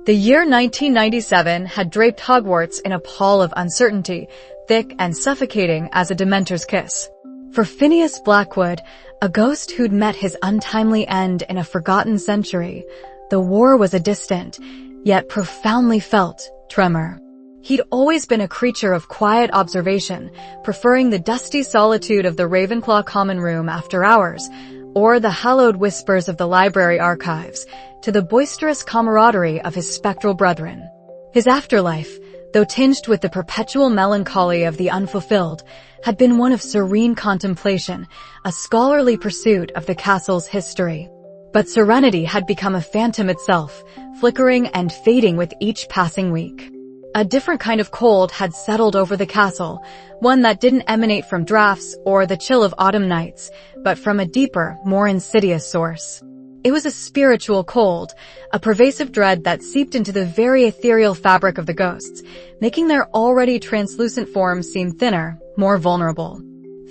The year 1997 had draped Hogwarts in a pall of uncertainty, thick and suffocating as a Dementor's kiss. For Phineas Blackwood, a ghost who'd met his untimely end in a forgotten century, the war was a distant, yet profoundly felt, tremor. He'd always been a creature of quiet observation, preferring the dusty solitude of the Ravenclaw common room after hours, or the hallowed whispers of the library archives, to the boisterous camaraderie of his spectral brethren. His afterlife, though tinged with the perpetual melancholy of the unfulfilled, had been one of serene contemplation, a scholarly pursuit of the castle's history. But serenity had become a phantom itself, flickering and fading with each passing week. A different kind of cold had settled over the castle, one that didn't emanate from drafts or the chill of autumn nights, but from a deeper, more insidious source. It was a spiritual cold, a pervasive dread that seeped into the very ethereal fabric of the ghosts, making their already translucent forms seem thinner, more vulnerable.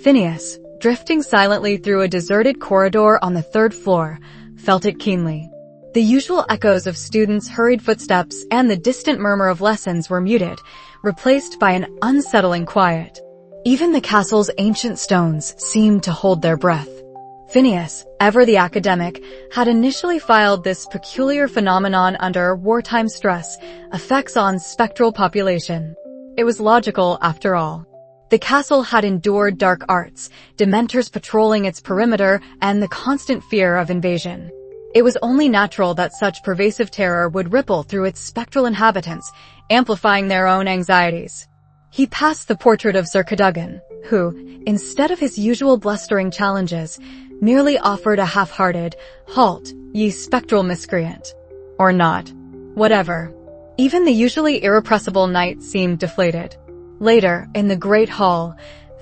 Phineas, drifting silently through a deserted corridor on the third floor, felt it keenly. The usual echoes of students' hurried footsteps and the distant murmur of lessons were muted, replaced by an unsettling quiet. Even the castle's ancient stones seemed to hold their breath. Phineas, ever the academic, had initially filed this peculiar phenomenon under wartime stress, effects on spectral population. It was logical, after all. The castle had endured dark arts, Dementors patrolling its perimeter, and the constant fear of invasion. It was only natural that such pervasive terror would ripple through its spectral inhabitants, amplifying their own anxieties. He passed the portrait of Sir Cadogan, who, instead of his usual blustering challenges, merely offered a half-hearted, "Halt, ye spectral miscreant." Or not. Whatever. Even the usually irrepressible knight seemed deflated. Later, in the Great Hall,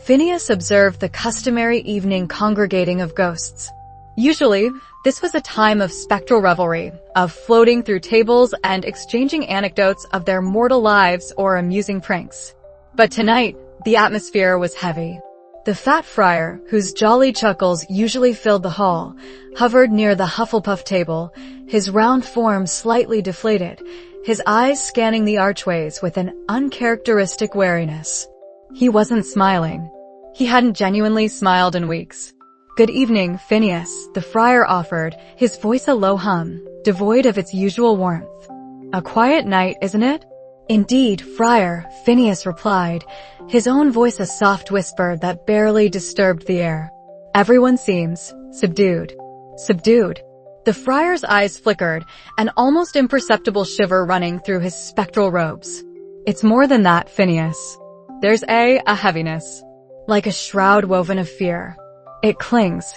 Phineas observed the customary evening congregating of ghosts. Usually, this was a time of spectral revelry, of floating through tables and exchanging anecdotes of their mortal lives or amusing pranks. But tonight, the atmosphere was heavy. The fat friar, whose jolly chuckles usually filled the hall, hovered near the Hufflepuff table, his round form slightly deflated, his eyes scanning the archways with an uncharacteristic wariness. He wasn't smiling. He hadn't genuinely smiled in weeks. "Good evening, Phineas," the friar offered, his voice a low hum, devoid of its usual warmth. "A quiet night, isn't it?" "Indeed, friar," Phineas replied, his own voice a soft whisper that barely disturbed the air. "Everyone seems subdued." Subdued. The friar's eyes flickered, an almost imperceptible shiver running through his spectral robes. "It's more than that, Phineas. There's a heaviness, like a shroud woven of fear. It clings."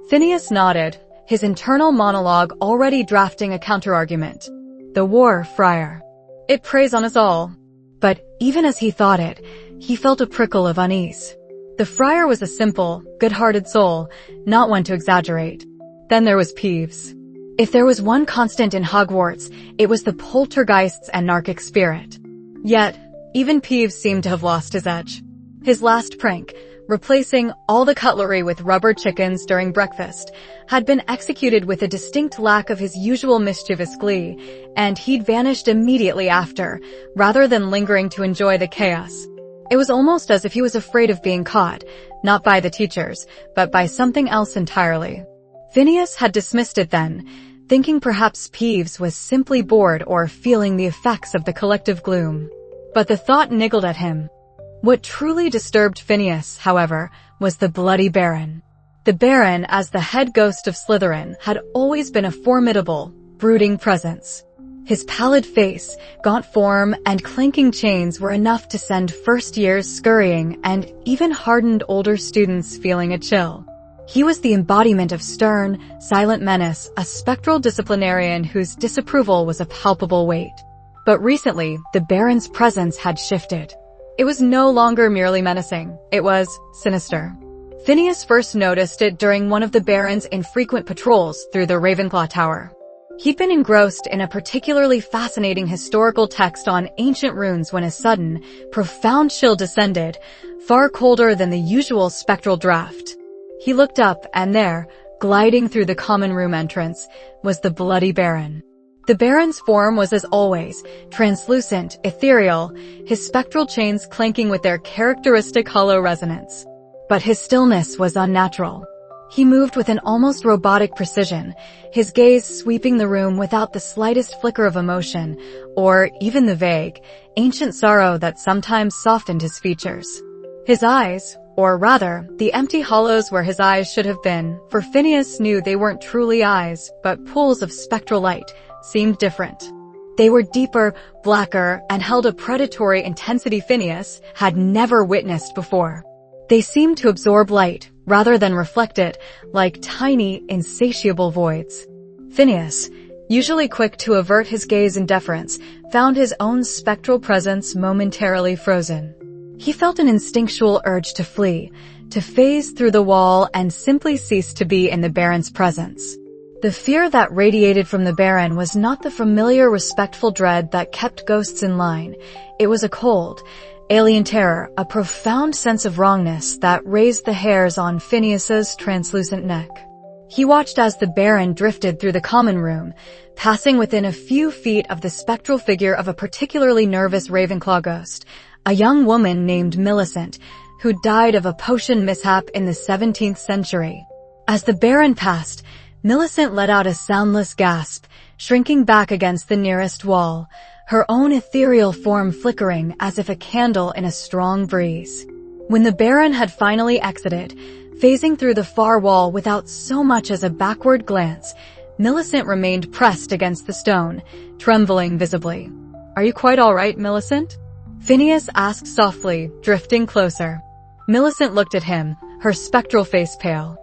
Phineas nodded, his internal monologue already drafting a counterargument. "The war, friar. It preys on us all." But even as he thought it, he felt a prickle of unease. The friar was a simple, good-hearted soul, not one to exaggerate. Then there was Peeves. If there was one constant in Hogwarts, it was the poltergeists and narcic spirit. Yet, even Peeves seemed to have lost his edge. His last prank, replacing all the cutlery with rubber chickens during breakfast, had been executed with a distinct lack of his usual mischievous glee, and he'd vanished immediately after, rather than lingering to enjoy the chaos. It was almost as if he was afraid of being caught, not by the teachers, but by something else entirely. Phineas had dismissed it then, thinking perhaps Peeves was simply bored or feeling the effects of the collective gloom. But the thought niggled at him. What truly disturbed Phineas, however, was the Bloody Baron. The Baron, as the head ghost of Slytherin, had always been a formidable, brooding presence. His pallid face, gaunt form, and clanking chains were enough to send first years scurrying and even hardened older students feeling a chill. He was the embodiment of stern, silent menace, a spectral disciplinarian whose disapproval was a palpable weight. But recently, the Baron's presence had shifted. It was no longer merely menacing. It was sinister. Phineas first noticed it during one of the Baron's infrequent patrols through the Ravenclaw Tower. He'd been engrossed in a particularly fascinating historical text on ancient runes when a sudden, profound chill descended, far colder than the usual spectral draft. He looked up, and there, gliding through the common room entrance, was the Bloody Baron. The Baron's form was as always, translucent, ethereal, his spectral chains clanking with their characteristic hollow resonance. But his stillness was unnatural. He moved with an almost robotic precision, his gaze sweeping the room without the slightest flicker of emotion, or even the vague, ancient sorrow that sometimes softened his features. His eyes, or rather, the empty hollows where his eyes should have been, for Phineas knew they weren't truly eyes, but pools of spectral light, seemed different. They were deeper, blacker, and held a predatory intensity Phineas had never witnessed before. They seemed to absorb light, rather than reflect it, like tiny, insatiable voids. Phineas, usually quick to avert his gaze in deference, found his own spectral presence momentarily frozen. He felt an instinctual urge to flee, to phase through the wall and simply cease to be in the Baron's presence. The fear that radiated from the Baron was not the familiar respectful dread that kept ghosts in line. It was a cold, alien terror, a profound sense of wrongness that raised the hairs on Phineas's translucent neck. He watched as the Baron drifted through the common room, passing within a few feet of the spectral figure of a particularly nervous Ravenclaw ghost, a young woman named Millicent, who died of a potion mishap in the 17th century. As the Baron passed, Millicent let out a soundless gasp, shrinking back against the nearest wall, her own ethereal form flickering as if a candle in a strong breeze. When the Baron had finally exited, phasing through the far wall without so much as a backward glance, Millicent remained pressed against the stone, trembling visibly. "Are you quite all right, Millicent?" Phineas asked softly, drifting closer. Millicent looked at him, her spectral face pale.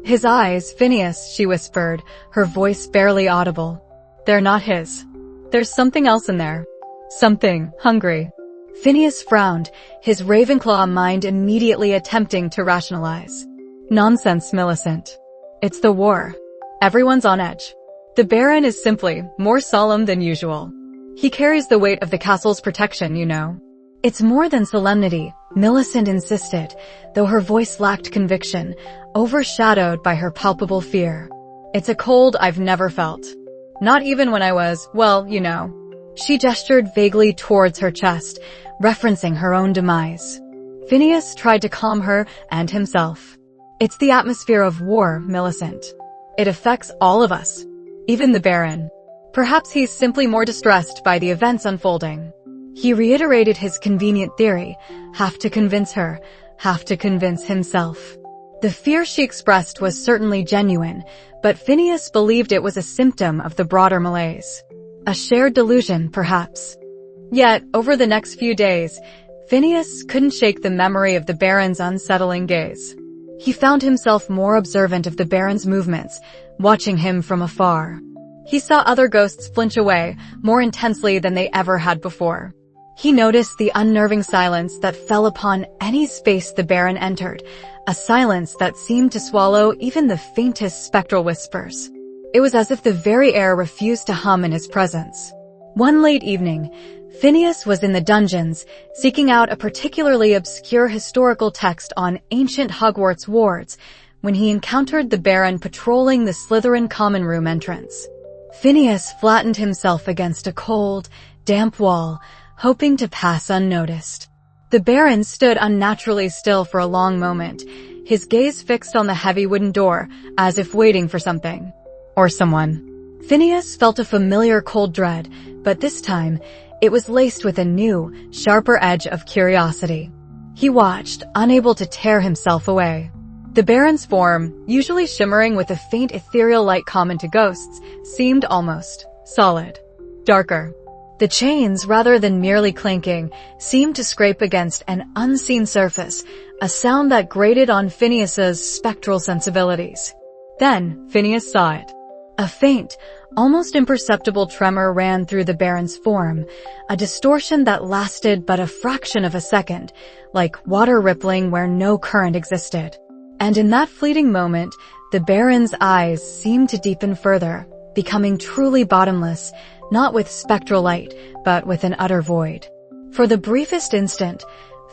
His eyes, Phineas, she whispered, her voice barely audible. "They're not his. There's something else in there. Something hungry." Phineas frowned, his Ravenclaw mind immediately attempting to rationalize. "Nonsense, Millicent. It's the war. Everyone's on edge. The Baron is simply more solemn than usual. He carries the weight of the castle's protection, you know." "It's more than solemnity," Millicent insisted, though her voice lacked conviction, overshadowed by her palpable fear. "It's a cold I've never felt. Not even when I was, well, you know." She gestured vaguely towards her chest, referencing her own demise. Phineas tried to calm her and himself. "It's the atmosphere of war, Millicent. It affects all of us, even the Baron. Perhaps he's simply more distressed by the events unfolding." He reiterated his convenient theory, half to convince her, half to convince himself. The fear she expressed was certainly genuine, but Phineas believed it was a symptom of the broader malaise. A shared delusion, perhaps. Yet, over the next few days, Phineas couldn't shake the memory of the Baron's unsettling gaze. He found himself more observant of the Baron's movements, watching him from afar. He saw other ghosts flinch away, more intensely than they ever had before. He noticed the unnerving silence that fell upon any space the Baron entered, a silence that seemed to swallow even the faintest spectral whispers. It was as if the very air refused to hum in his presence. One late evening, Phineas was in the dungeons, seeking out a particularly obscure historical text on ancient Hogwarts wards, when he encountered the Baron patrolling the Slytherin common room entrance. Phineas flattened himself against a cold, damp wall, hoping to pass unnoticed. The Baron stood unnaturally still for a long moment, his gaze fixed on the heavy wooden door, as if waiting for something. Or someone. Phineas felt a familiar cold dread, but this time, it was laced with a new, sharper edge of curiosity. He watched, unable to tear himself away. The Baron's form, usually shimmering with a faint ethereal light common to ghosts, seemed almost solid. Darker. The chains, rather than merely clanking, seemed to scrape against an unseen surface, a sound that grated on Phineas's spectral sensibilities. Then, Phineas saw it. A faint, almost imperceptible tremor ran through the Baron's form, a distortion that lasted but a fraction of a second, like water rippling where no current existed. And in that fleeting moment, the Baron's eyes seemed to deepen further, becoming truly bottomless, not with spectral light, but with an utter void. For the briefest instant,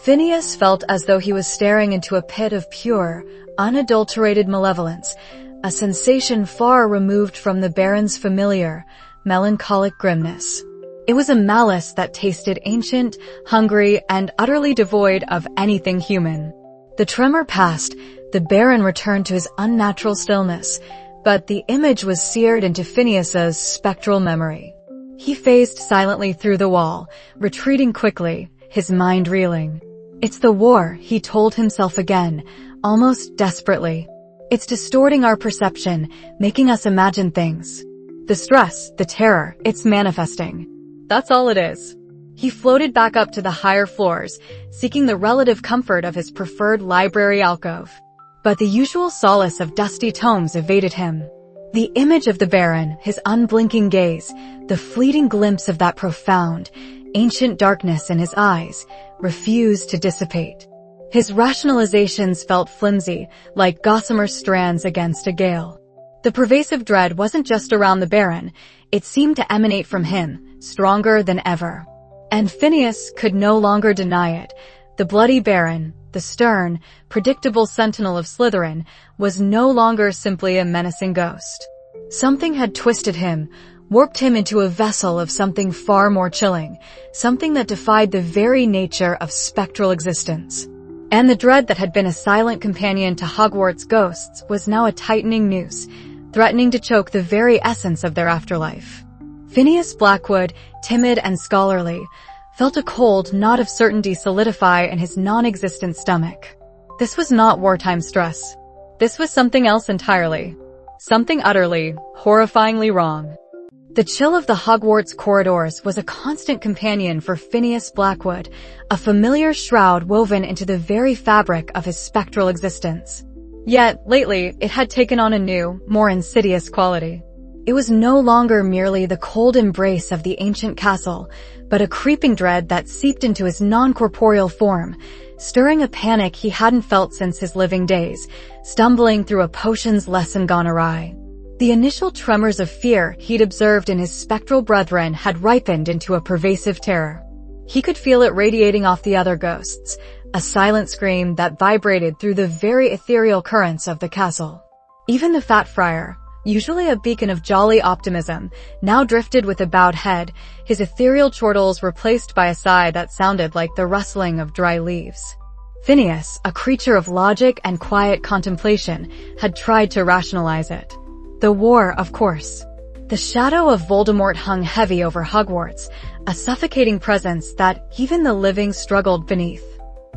Phineas felt as though he was staring into a pit of pure, unadulterated malevolence, a sensation far removed from the Baron's familiar, melancholic grimness. It was a malice that tasted ancient, hungry, and utterly devoid of anything human. The tremor passed, the Baron returned to his unnatural stillness, but the image was seared into Phineas's spectral memory. He phased silently through the wall, retreating quickly, his mind reeling. It's the war, he told himself again, almost desperately. It's distorting our perception, making us imagine things. The stress, the terror, it's manifesting. That's all it is. He floated back up to the higher floors, seeking the relative comfort of his preferred library alcove. But the usual solace of dusty tomes evaded him. The image of the Baron, his unblinking gaze, the fleeting glimpse of that profound, ancient darkness in his eyes, refused to dissipate. His rationalizations felt flimsy, like gossamer strands against a gale. The pervasive dread wasn't just around the Baron, it seemed to emanate from him, stronger than ever. And Phineas could no longer deny it. The bloody Baron, the stern, predictable sentinel of Slytherin, was no longer simply a menacing ghost. Something had twisted him, warped him into a vessel of something far more chilling, something that defied the very nature of spectral existence. And the dread that had been a silent companion to Hogwarts ghosts was now a tightening noose, threatening to choke the very essence of their afterlife. Phineas Blackwood, timid and scholarly, felt a cold knot of certainty solidify in his non-existent stomach. This was not wartime stress. This was something else entirely. Something utterly, horrifyingly wrong. The chill of the Hogwarts corridors was a constant companion for Phineas Blackwood, a familiar shroud woven into the very fabric of his spectral existence. Yet, lately, it had taken on a new, more insidious quality. It was no longer merely the cold embrace of the ancient castle, but a creeping dread that seeped into his non-corporeal form, stirring a panic he hadn't felt since his living days, stumbling through a potion's lesson gone awry. The initial tremors of fear he'd observed in his spectral brethren had ripened into a pervasive terror. He could feel it radiating off the other ghosts, a silent scream that vibrated through the very ethereal currents of the castle. Even the Fat Friar, usually a beacon of jolly optimism, now drifted with a bowed head, his ethereal chortles replaced by a sigh that sounded like the rustling of dry leaves. Phineas, a creature of logic and quiet contemplation, had tried to rationalize it. The war, of course. The shadow of Voldemort hung heavy over Hogwarts, a suffocating presence that even the living struggled beneath.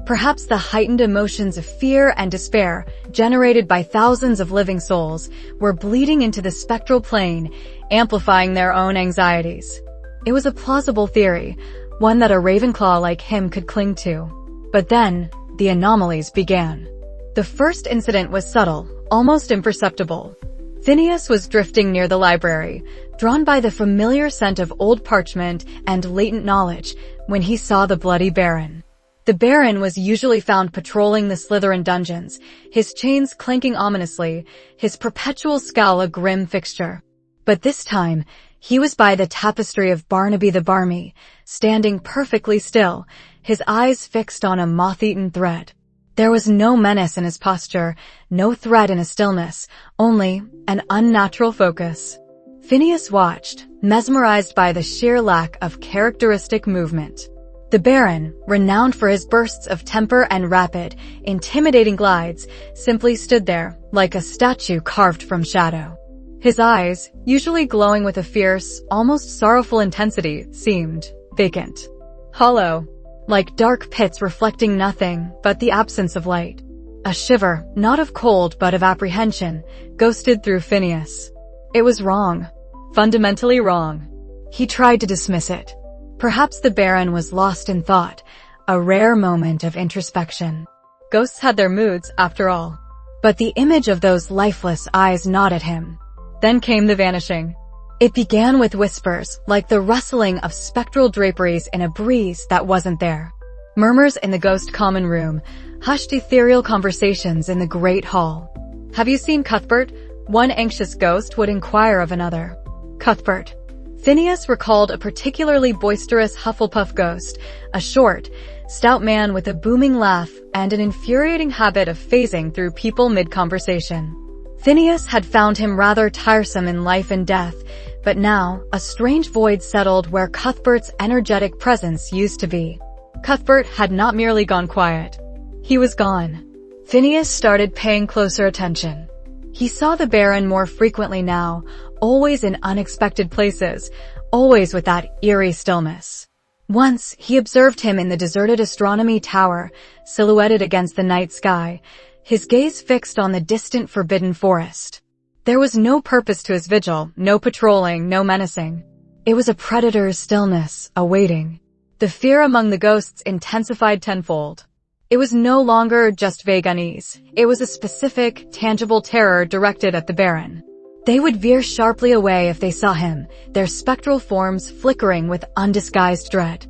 Perhaps the heightened emotions of fear and despair, generated by thousands of living souls, were bleeding into the spectral plane, amplifying their own anxieties. It was a plausible theory, one that a Ravenclaw like him could cling to. But then, the anomalies began. The first incident was subtle, almost imperceptible. Phineas was drifting near the library, drawn by the familiar scent of old parchment and latent knowledge, when he saw the bloody Baron. The Baron was usually found patrolling the Slytherin dungeons, his chains clanking ominously, his perpetual scowl a grim fixture. But this time, he was by the tapestry of Barnaby the Barmy, standing perfectly still, his eyes fixed on a moth-eaten thread. There was no menace in his posture, no threat in his stillness, only an unnatural focus. Phineas watched, mesmerized by the sheer lack of characteristic movement. The Baron, renowned for his bursts of temper and rapid, intimidating glides, simply stood there, like a statue carved from shadow. His eyes, usually glowing with a fierce, almost sorrowful intensity, seemed vacant. Hollow, like dark pits reflecting nothing but the absence of light. A shiver, not of cold but of apprehension, ghosted through Phineas. It was wrong. Fundamentally wrong. He tried to dismiss it. Perhaps the Baron was lost in thought, a rare moment of introspection. Ghosts had their moods, after all. But the image of those lifeless eyes gnawed at him. Then came the vanishing. It began with whispers, like the rustling of spectral draperies in a breeze that wasn't there. Murmurs in the ghost common room, hushed ethereal conversations in the great hall. "Have you seen Cuthbert?" one anxious ghost would inquire of another. Cuthbert. Phineas recalled a particularly boisterous Hufflepuff ghost, a short, stout man with a booming laugh and an infuriating habit of phasing through people mid-conversation. Phineas had found him rather tiresome in life and death, But now, a strange void settled where Cuthbert's energetic presence used to be. Cuthbert had not merely gone quiet. He was gone. Phineas started paying closer attention. He saw the Baron more frequently now, always in unexpected places, always with that eerie stillness. Once, he observed him in the deserted astronomy tower, silhouetted against the night sky, his gaze fixed on the distant forbidden forest. There was no purpose to his vigil, no patrolling, no menacing. It was a predator's stillness, awaiting. The fear among the ghosts intensified tenfold. It was no longer just vague unease. It was a specific, tangible terror directed at the Baron. They would veer sharply away if they saw him, their spectral forms flickering with undisguised dread.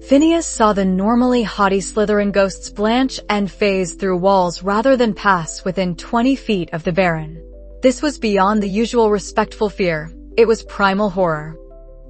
Phineas saw the normally haughty Slytherin ghosts blanch and phase through walls rather than pass within 20 feet of the Baron. This was beyond the usual respectful fear. It was primal horror.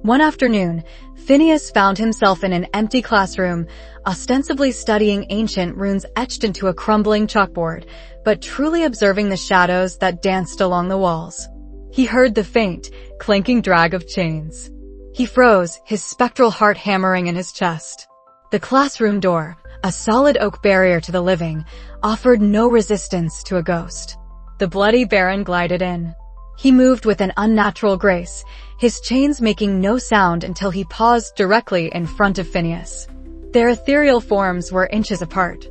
One afternoon, Phineas found himself in an empty classroom, ostensibly studying ancient runes etched into a crumbling chalkboard, but truly observing the shadows that danced along the walls. He heard the faint, clanking drag of chains. He froze, his spectral heart hammering in his chest. The classroom door, a solid oak barrier to the living, offered no resistance to a ghost. The bloody Baron glided in. He moved with an unnatural grace, his chains making no sound until he paused directly in front of Phineas. Their ethereal forms were inches apart.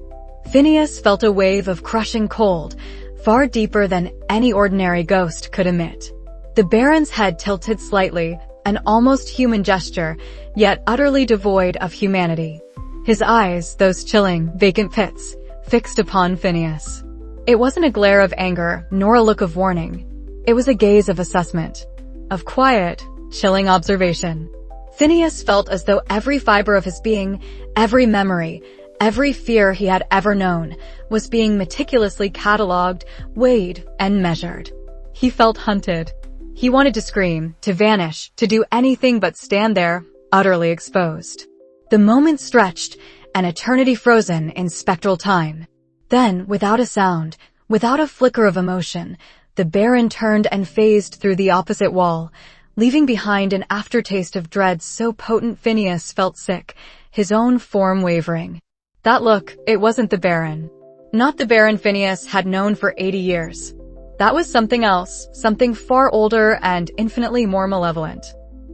Phineas felt a wave of crushing cold, far deeper than any ordinary ghost could emit. The Baron's head tilted slightly, an almost human gesture, yet utterly devoid of humanity. His eyes, those chilling, vacant pits, fixed upon Phineas. It wasn't a glare of anger, nor a look of warning. It was a gaze of assessment, of quiet, chilling observation. Phineas felt as though every fiber of his being, every memory, every fear he had ever known, was being meticulously catalogued, weighed, and measured. He felt hunted. He wanted to scream, to vanish, to do anything but stand there, utterly exposed. The moment stretched, an eternity frozen in spectral time. Then, without a sound, without a flicker of emotion, the Baron turned and phased through the opposite wall, leaving behind an aftertaste of dread so potent Phineas felt sick, his own form wavering. That look, it wasn't the Baron. Not the Baron Phineas had known for 80 years. That was something else, something far older and infinitely more malevolent.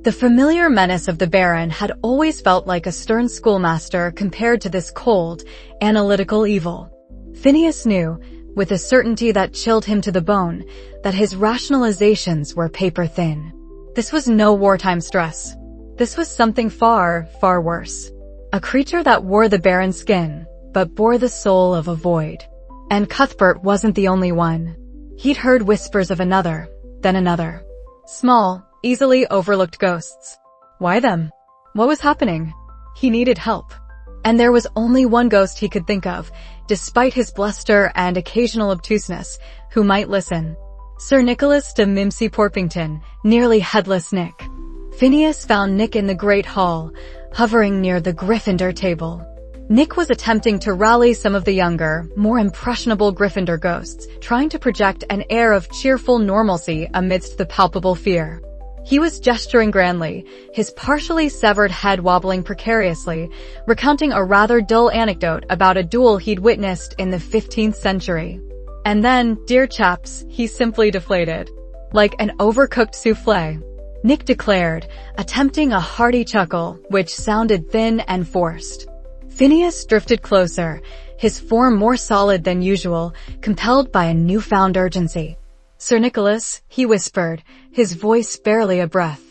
The familiar menace of the Baron had always felt like a stern schoolmaster compared to this cold, analytical evil. Phineas knew, with a certainty that chilled him to the bone, that his rationalizations were paper-thin. This was no wartime stress. This was something far, far worse. A creature that wore the Baron's skin, but bore the soul of a void. And Cuthbert wasn't the only one. He'd heard whispers of another, then another. Small, easily overlooked ghosts. Why them? What was happening? He needed help. And there was only one ghost he could think of, despite his bluster and occasional obtuseness, who might listen. Sir Nicholas de Mimsy Porpington, Nearly Headless Nick. Phineas found Nick in the Great Hall, hovering near the Gryffindor table. Nick was attempting to rally some of the younger, more impressionable Gryffindor ghosts, trying to project an air of cheerful normalcy amidst the palpable fear. He was gesturing grandly, his partially severed head wobbling precariously, recounting a rather dull anecdote about a duel he'd witnessed in the 15th century. And then, dear chaps, he simply deflated. Like an overcooked souffle. Nick declared, attempting a hearty chuckle, which sounded thin and forced. Phineas drifted closer, his form more solid than usual, compelled by a newfound urgency. Sir Nicholas, he whispered, his voice barely a breath.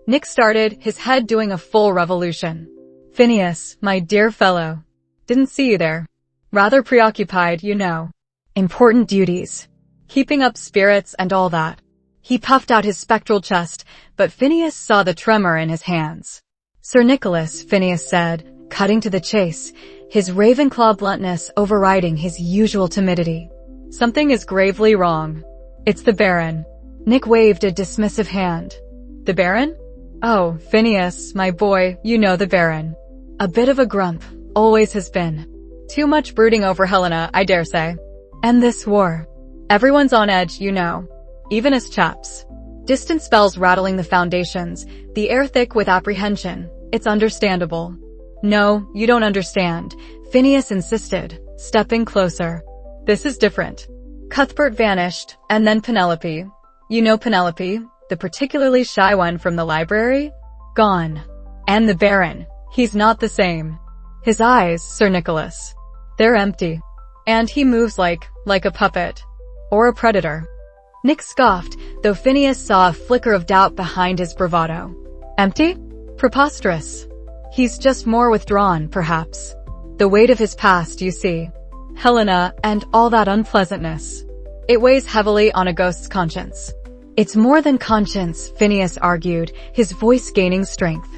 Nick started, his head doing a full revolution. Phineas, my dear fellow. Didn't see you there. Rather preoccupied, you know. Important duties. Keeping up spirits and all that. He puffed out his spectral chest, but Phineas saw the tremor in his hands. Sir Nicholas, Phineas said, cutting to the chase, his Ravenclaw bluntness overriding his usual timidity. Something is gravely wrong. It's the Baron. Nick waved a dismissive hand. The Baron? Oh, Phineas, my boy, you know the Baron. A bit of a grump, always has been. Too much brooding over Helena, I dare say. And this war. Everyone's on edge, you know. Even us chaps. Distant bells rattling the foundations, the air thick with apprehension. It's understandable. No, you don't understand, Phineas insisted, stepping closer. This is different. Cuthbert vanished, and then Penelope. You know Penelope, the particularly shy one from the library? Gone. And the Baron. He's not the same. His eyes, Sir Nicholas. They're empty. And he moves like a puppet. Or a predator. Nick scoffed, though Phineas saw a flicker of doubt behind his bravado. Empty? Preposterous. He's just more withdrawn, perhaps. The weight of his past, you see. Helena, and all that unpleasantness. It weighs heavily on a ghost's conscience. It's more than conscience, Phineas argued, his voice gaining strength.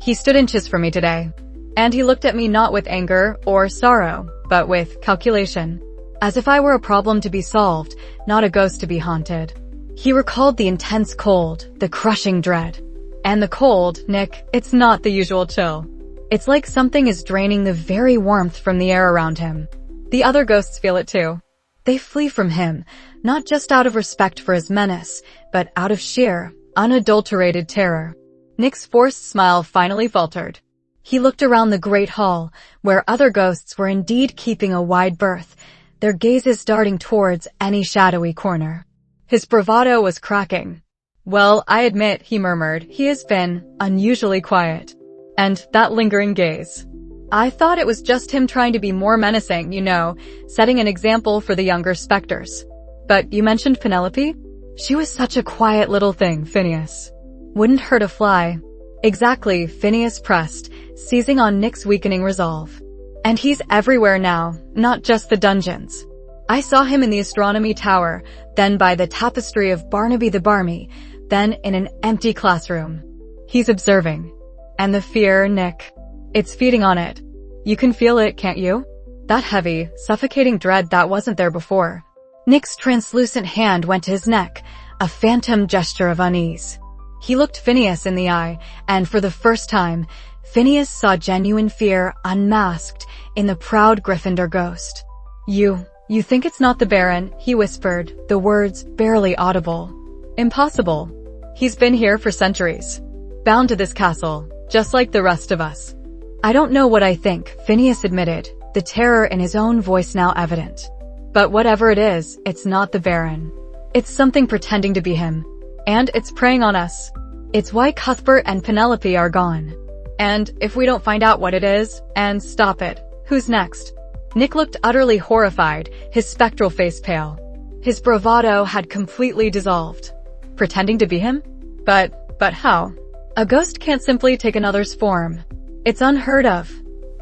He stood inches from me today. And he looked at me not with anger or sorrow, but with calculation. As if I were a problem to be solved, not a ghost to be haunted. He recalled the intense cold, the crushing dread. And the cold, Nick, it's not the usual chill. It's like something is draining the very warmth from the air around him. The other ghosts feel it too. They flee from him, not just out of respect for his menace, but out of sheer, unadulterated terror. Nick's forced smile finally faltered. He looked around the great hall, where other ghosts were indeed keeping a wide berth, their gazes darting towards any shadowy corner. His bravado was cracking. Well, I admit, he murmured, he has been unusually quiet. And that lingering gaze. I thought it was just him trying to be more menacing, you know, setting an example for the younger specters. But you mentioned Penelope? She was such a quiet little thing, Phineas. Wouldn't hurt a fly. Exactly, Phineas pressed, seizing on Nick's weakening resolve. And he's everywhere now, not just the dungeons. I saw him in the astronomy tower, then by the tapestry of Barnaby the Barmy, then in an empty classroom. He's observing. And the fear, Nick. It's feeding on it. You can feel it, can't you? That heavy, suffocating dread that wasn't there before. Nick's translucent hand went to his neck, a phantom gesture of unease. He looked Phineas in the eye, and for the first time, Phineas saw genuine fear unmasked in the proud Gryffindor ghost. You think it's not the Baron, he whispered, the words barely audible. Impossible. He's been here for centuries. Bound to this castle, just like the rest of us. I don't know what I think, Phineas admitted, the terror in his own voice now evident. But whatever it is, it's not the Baron. It's something pretending to be him. And it's preying on us. It's why Cuthbert and Penelope are gone. And if we don't find out what it is, and stop it, who's next? Nick looked utterly horrified, his spectral face pale. His bravado had completely dissolved. Pretending to be him? But how? A ghost can't simply take another's form. It's unheard of.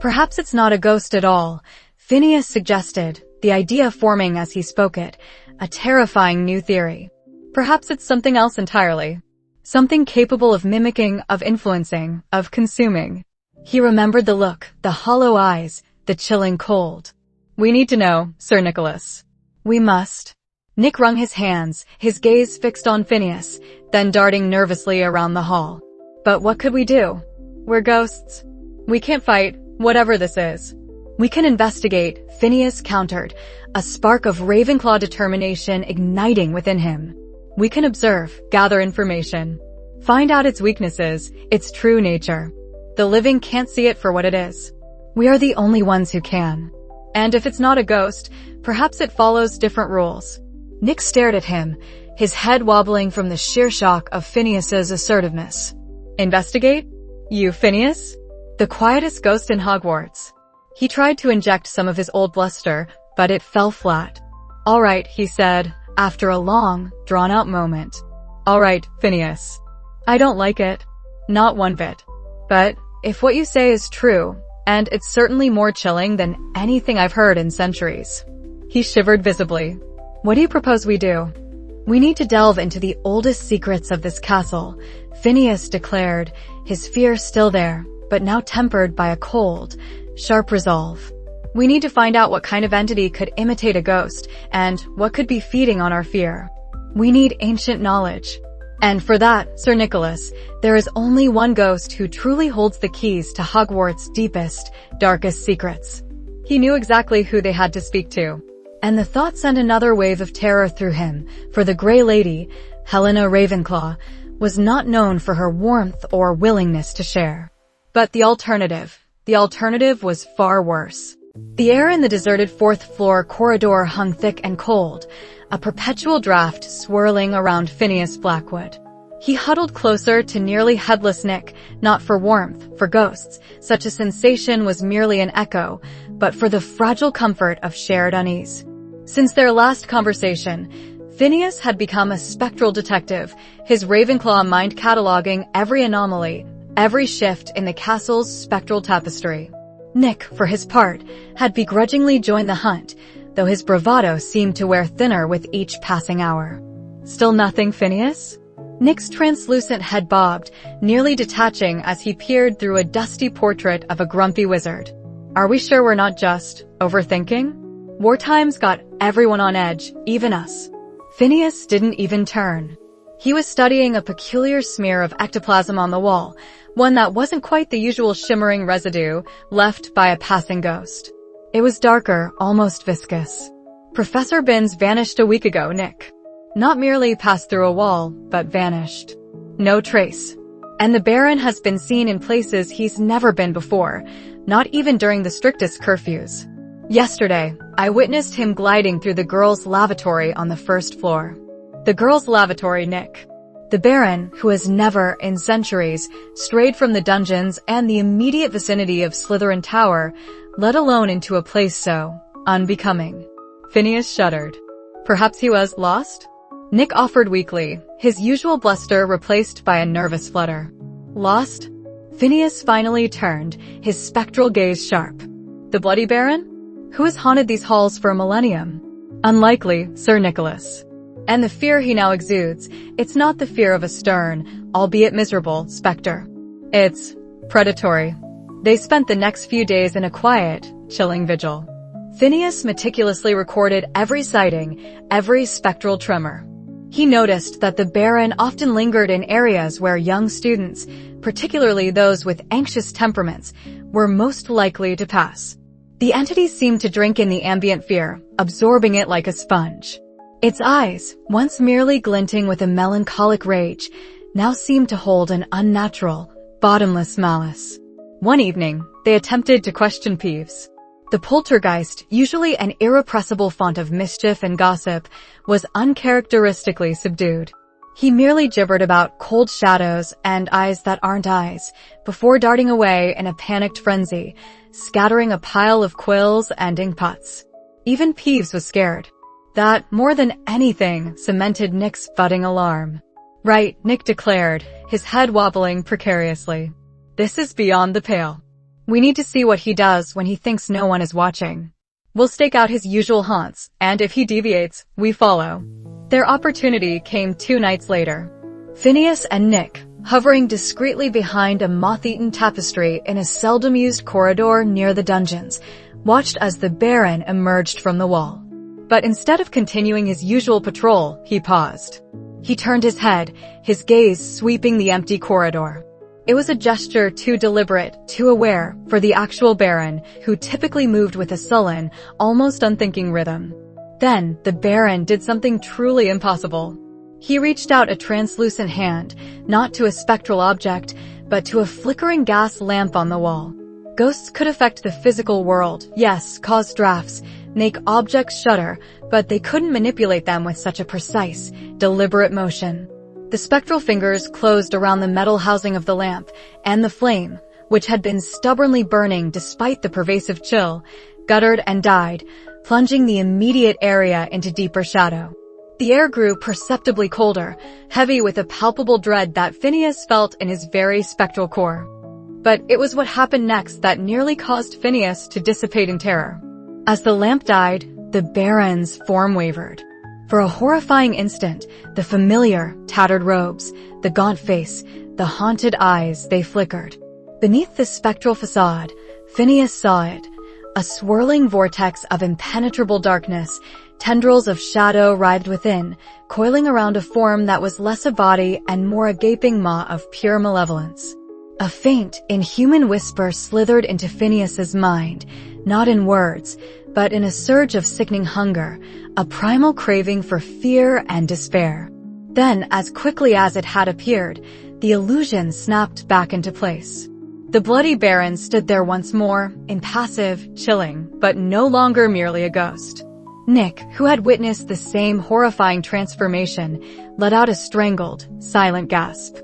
Perhaps it's not a ghost at all, Phineas suggested, the idea forming as he spoke it, a terrifying new theory. Perhaps it's something else entirely. Something capable of mimicking, of influencing, of consuming. He remembered the look, the hollow eyes, the chilling cold. We need to know, Sir Nicholas. We must. Nick wrung his hands, his gaze fixed on Phineas, then darting nervously around the hall. But what could we do? We're ghosts. We can't fight, whatever this is. We can investigate, Phineas countered, a spark of Ravenclaw determination igniting within him. We can observe, gather information. Find out its weaknesses, its true nature. The living can't see it for what it is. We are the only ones who can. And if it's not a ghost, perhaps it follows different rules. Nick stared at him, his head wobbling from the sheer shock of Phineas's assertiveness. Investigate? You, Phineas? The quietest ghost in Hogwarts. He tried to inject some of his old bluster, but it fell flat. All right, he said, after a long, drawn-out moment. All right, Phineas. I don't like it. Not one bit. But if what you say is true, and it's certainly more chilling than anything I've heard in centuries. He shivered visibly. What do you propose we do? We need to delve into the oldest secrets of this castle, Phineas declared, his fear still there, but now tempered by a cold, sharp resolve. We need to find out what kind of entity could imitate a ghost, and what could be feeding on our fear. We need ancient knowledge. And for that, Sir Nicholas, there is only one ghost who truly holds the keys to Hogwarts' deepest, darkest secrets. He knew exactly who they had to speak to. And the thought sent another wave of terror through him, for the Grey Lady, Helena Ravenclaw, was not known for her warmth or willingness to share. But the alternative was far worse. The air in the deserted fourth-floor corridor hung thick and cold, a perpetual draft swirling around Phineas Blackwood. He huddled closer to Nearly Headless Nick, not for warmth, for ghosts. Such a sensation was merely an echo, but for the fragile comfort of shared unease. Since their last conversation, Phineas had become a spectral detective, his Ravenclaw mind cataloging every anomaly, every shift in the castle's spectral tapestry. Nick, for his part, had begrudgingly joined the hunt, though his bravado seemed to wear thinner with each passing hour. Still nothing, Phineas? Nick's translucent head bobbed, nearly detaching as he peered through a dusty portrait of a grumpy wizard. Are we sure we're not just overthinking? Wartime's got everyone on edge, even us. Phineas didn't even turn. He was studying a peculiar smear of ectoplasm on the wall, one that wasn't quite the usual shimmering residue left by a passing ghost. It was darker, almost viscous. Professor Binns vanished a week ago, Nick. Not merely passed through a wall, but vanished. No trace. And the Baron has been seen in places he's never been before, not even during the strictest curfews. Yesterday, I witnessed him gliding through the girls' lavatory on the first floor. The girls' lavatory, Nick. The Baron, who has never, in centuries, strayed from the dungeons and the immediate vicinity of Slytherin Tower, let alone into a place so unbecoming. Phineas shuddered. Perhaps he was lost? Nick offered weakly, his usual bluster replaced by a nervous flutter. Lost? Phineas finally turned, his spectral gaze sharp. The Bloody Baron? Who has haunted these halls for a millennium? Unlikely, Sir Nicholas. And the fear he now exudes, it's not the fear of a stern, albeit miserable, specter. It's predatory. They spent the next few days in a quiet, chilling vigil. Phineas meticulously recorded every sighting, every spectral tremor. He noticed that the Baron often lingered in areas where young students, particularly those with anxious temperaments, were most likely to pass. The entity seemed to drink in the ambient fear, absorbing it like a sponge. Its eyes, once merely glinting with a melancholic rage, now seemed to hold an unnatural, bottomless malice. One evening, they attempted to question Peeves. The poltergeist, usually an irrepressible font of mischief and gossip, was uncharacteristically subdued. He merely gibbered about cold shadows and eyes that aren't eyes, before darting away in a panicked frenzy, scattering a pile of quills and inkpots. Even Peeves was scared. That, more than anything, cemented Nick's budding alarm. Right, Nick declared, his head wobbling precariously. This is beyond the pale. We need to see what he does when he thinks no one is watching. We'll stake out his usual haunts, and if he deviates, we follow. Their opportunity came 2 nights later. Phineas and Nick, hovering discreetly behind a moth-eaten tapestry in a seldom-used corridor near the dungeons, watched as the Baron emerged from the wall. But instead of continuing his usual patrol, he paused. He turned his head, his gaze sweeping the empty corridor. It was a gesture too deliberate, too aware, for the actual Baron, who typically moved with a sullen, almost unthinking rhythm. Then, the Baron did something truly impossible. He reached out a translucent hand, not to a spectral object, but to a flickering gas lamp on the wall. Ghosts could affect the physical world, yes, cause drafts, make objects shudder, but they couldn't manipulate them with such a precise, deliberate motion. The spectral fingers closed around the metal housing of the lamp, and the flame, which had been stubbornly burning despite the pervasive chill, guttered and died, plunging the immediate area into deeper shadow. The air grew perceptibly colder, heavy with a palpable dread that Phineas felt in his very spectral core. But it was what happened next that nearly caused Phineas to dissipate in terror. As the lamp died, the Baron's form wavered. For a horrifying instant, the familiar, tattered robes, the gaunt face, the haunted eyes, they flickered. Beneath the spectral facade, Phineas saw it, a swirling vortex of impenetrable darkness, tendrils of shadow writhed within, coiling around a form that was less a body and more a gaping maw of pure malevolence. A faint, inhuman whisper slithered into Phineas's mind, not in words, but in a surge of sickening hunger, a primal craving for fear and despair. Then, as quickly as it had appeared, the illusion snapped back into place. The bloody Baron stood there once more, impassive, chilling, but no longer merely a ghost. Nick, who had witnessed the same horrifying transformation, let out a strangled, silent gasp.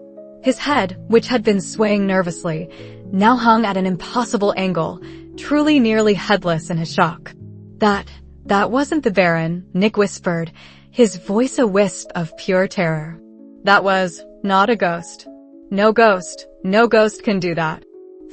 His head, which had been swaying nervously, now hung at an impossible angle, truly nearly headless in his shock. That wasn't the Baron, Nick whispered, his voice a wisp of pure terror. That was not a ghost. No ghost can do that.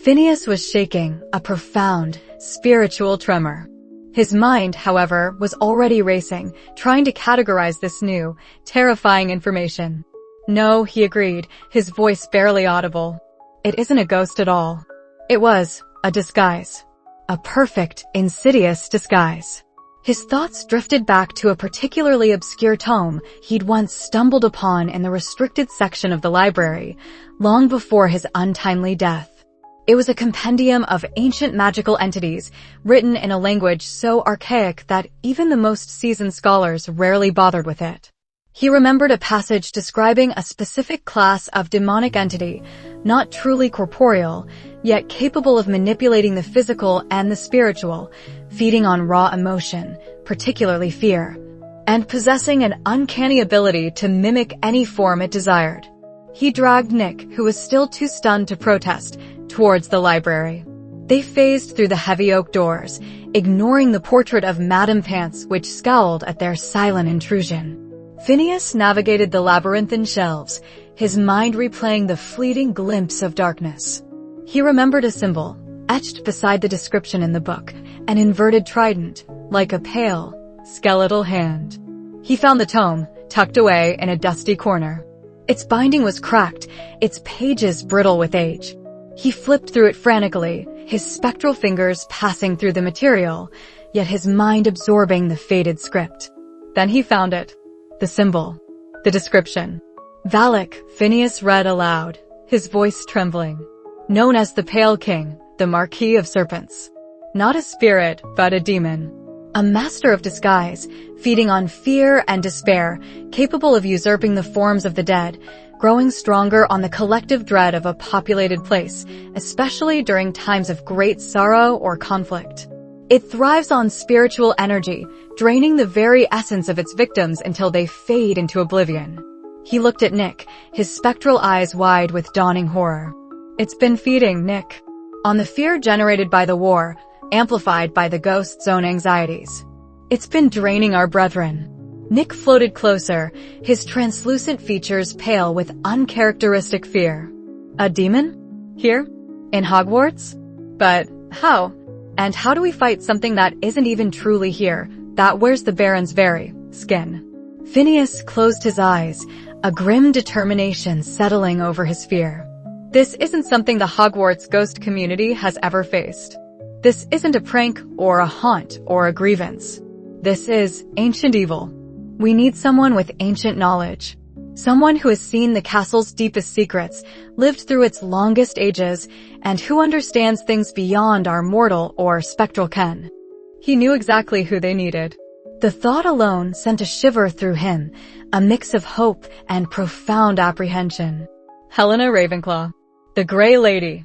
Phineas was shaking, a profound, spiritual tremor. His mind, however, was already racing, trying to categorize this new, terrifying information. No, he agreed, his voice barely audible. It isn't a ghost at all. It was a disguise. A perfect, insidious disguise. His thoughts drifted back to a particularly obscure tome he'd once stumbled upon in the restricted section of the library, long before his untimely death. It was a compendium of ancient magical entities, written in a language so archaic that even the most seasoned scholars rarely bothered with it. He remembered a passage describing a specific class of demonic entity, not truly corporeal, yet capable of manipulating the physical and the spiritual, feeding on raw emotion, particularly fear, and possessing an uncanny ability to mimic any form it desired. He dragged Nick, who was still too stunned to protest, towards the library. They phased through the heavy oak doors, ignoring the portrait of Madame Pants which scowled at their silent intrusion. Phineas navigated the labyrinthine shelves, his mind replaying the fleeting glimpse of darkness. He remembered a symbol, etched beside the description in the book, an inverted trident, like a pale, skeletal hand. He found the tome, tucked away in a dusty corner. Its binding was cracked, its pages brittle with age. He flipped through it frantically, his spectral fingers passing through the material, yet his mind absorbing the faded script. Then he found it. The symbol. The description. Valak, Phineas read aloud, his voice trembling. Known as the Pale King, the Marquis of Serpents. Not a spirit, but a demon. A master of disguise, feeding on fear and despair, capable of usurping the forms of the dead, growing stronger on the collective dread of a populated place, especially during times of great sorrow or conflict. It thrives on spiritual energy, draining the very essence of its victims until they fade into oblivion. He looked at Nick, his spectral eyes wide with dawning horror. It's been feeding, Nick, on the fear generated by the war, amplified by the ghost's own anxieties. It's been draining our brethren. Nick floated closer, his translucent features pale with uncharacteristic fear. A demon? Here? In Hogwarts? But how? And how do we fight something that isn't even truly here, that wears the Baron's very skin? Phineas closed his eyes, a grim determination settling over his fear. This isn't something the Hogwarts ghost community has ever faced. This isn't a prank or a haunt or a grievance. This is ancient evil. We need someone with ancient knowledge. Someone who has seen the castle's deepest secrets, lived through its longest ages, and who understands things beyond our mortal or spectral ken. He knew exactly who they needed. The thought alone sent a shiver through him, a mix of hope and profound apprehension. Helena Ravenclaw, the Grey Lady.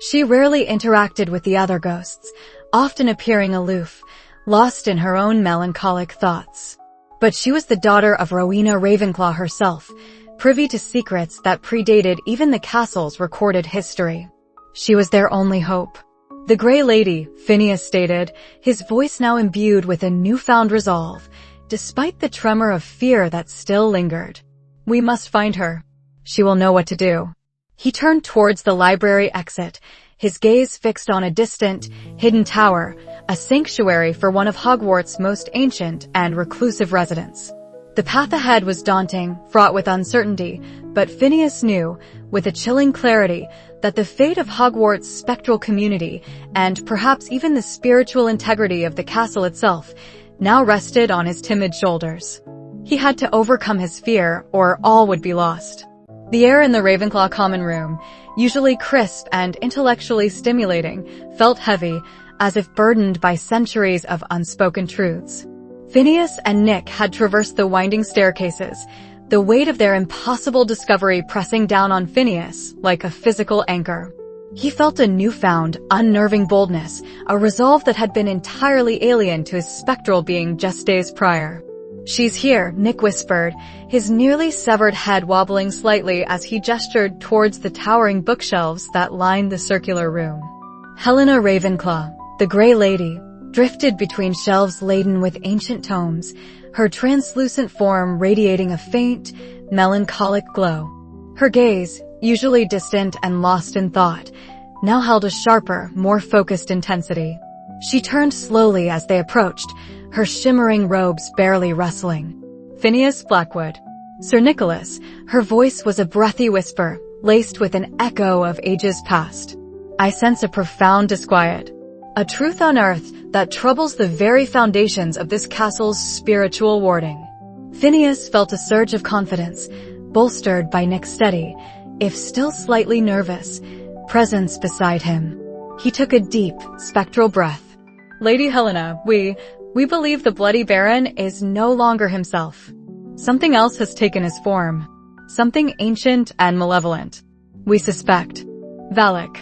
She rarely interacted with the other ghosts, often appearing aloof, lost in her own melancholic thoughts. But she was the daughter of Rowena Ravenclaw herself, privy to secrets that predated even the castle's recorded history. She was their only hope. The Grey Lady, Phineas stated, his voice now imbued with a newfound resolve, despite the tremor of fear that still lingered. We must find her. She will know what to do. He turned towards the library exit, his gaze fixed on a distant, hidden tower, a sanctuary for one of Hogwarts' most ancient and reclusive residents. The path ahead was daunting, fraught with uncertainty, but Phineas knew, with a chilling clarity, that the fate of Hogwarts' spectral community, and perhaps even the spiritual integrity of the castle itself, now rested on his timid shoulders. He had to overcome his fear, or all would be lost. The air in the Ravenclaw common room, usually crisp and intellectually stimulating, felt heavy, as if burdened by centuries of unspoken truths. Phineas and Nick had traversed the winding staircases, the weight of their impossible discovery pressing down on Phineas like a physical anchor. He felt a newfound, unnerving boldness, a resolve that had been entirely alien to his spectral being just days prior. "She's here," Nick whispered, his nearly severed head wobbling slightly as he gestured towards the towering bookshelves that lined the circular room. Helena Ravenclaw, the Grey Lady, drifted between shelves laden with ancient tomes, her translucent form radiating a faint, melancholic glow. Her gaze, usually distant and lost in thought, now held a sharper, more focused intensity. She turned slowly as they approached, her shimmering robes barely rustling. "Phineas Blackwood." "Sir Nicholas," her voice was a breathy whisper, laced with an echo of ages past. "I sense a profound disquiet. A truth unearthed that troubles the very foundations of this castle's spiritual warding." Phineas felt a surge of confidence, bolstered by Nick's steady, if still slightly nervous, presence beside him. He took a deep, spectral breath. "Lady Helena, we believe the Bloody Baron is no longer himself. Something else has taken his form. Something ancient and malevolent. We suspect." Valak.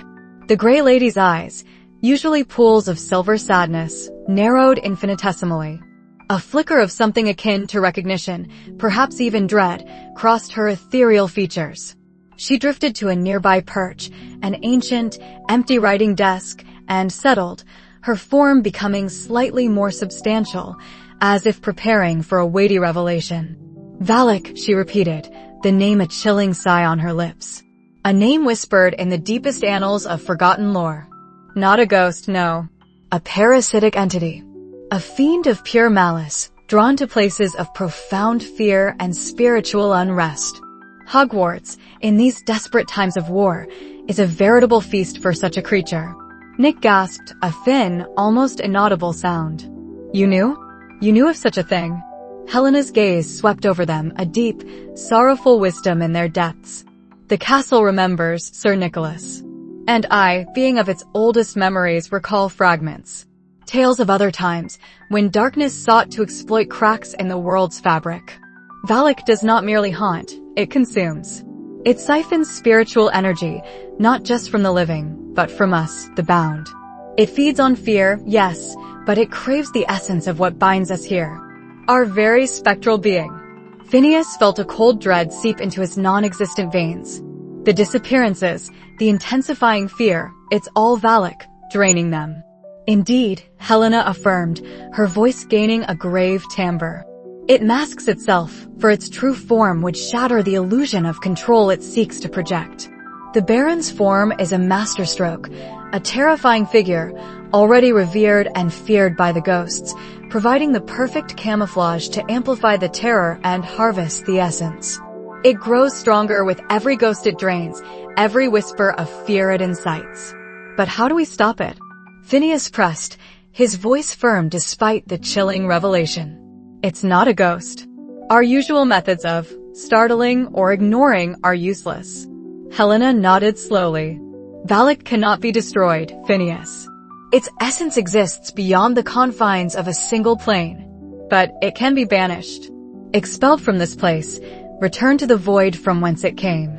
The Grey Lady's eyes, usually pools of silver sadness, narrowed infinitesimally. A flicker of something akin to recognition, perhaps even dread, crossed her ethereal features. She drifted to a nearby perch, an ancient, empty writing desk, and settled, her form becoming slightly more substantial, as if preparing for a weighty revelation. "Valak," she repeated, the name a chilling sigh on her lips. A name whispered in the deepest annals of forgotten lore. Not a ghost, no. A parasitic entity. A fiend of pure malice, drawn to places of profound fear and spiritual unrest. Hogwarts, in these desperate times of war, is a veritable feast for such a creature. Nick gasped, a thin, almost inaudible sound. "You knew? You knew of such a thing?" Helena's gaze swept over them, a deep, sorrowful wisdom in their depths. "The castle remembers, Sir Nicholas. And I, being of its oldest memories, recall fragments. Tales of other times, when darkness sought to exploit cracks in the world's fabric. Valak does not merely haunt, it consumes. It siphons spiritual energy, not just from the living, but from us, the bound. It feeds on fear, yes, but it craves the essence of what binds us here. Our very spectral being." Phineas felt a cold dread seep into his non-existent veins. The disappearances, the intensifying fear, it's all Valak, draining them. "Indeed," Helena affirmed, her voice gaining a grave timbre. "It masks itself, for its true form would shatter the illusion of control it seeks to project. The Baron's form is a masterstroke, a terrifying figure, already revered and feared by the ghosts, providing the perfect camouflage to amplify the terror and harvest the essence. It grows stronger with every ghost it drains, every whisper of fear it incites. But how do we stop it?" Phineas pressed, his voice firm despite the chilling revelation. "It's not a ghost. Our usual methods of startling or ignoring are useless." Helena nodded slowly. "Valak cannot be destroyed, Phineas. Its essence exists beyond the confines of a single plane. But it can be banished. Expelled from this place, returned to the void from whence it came.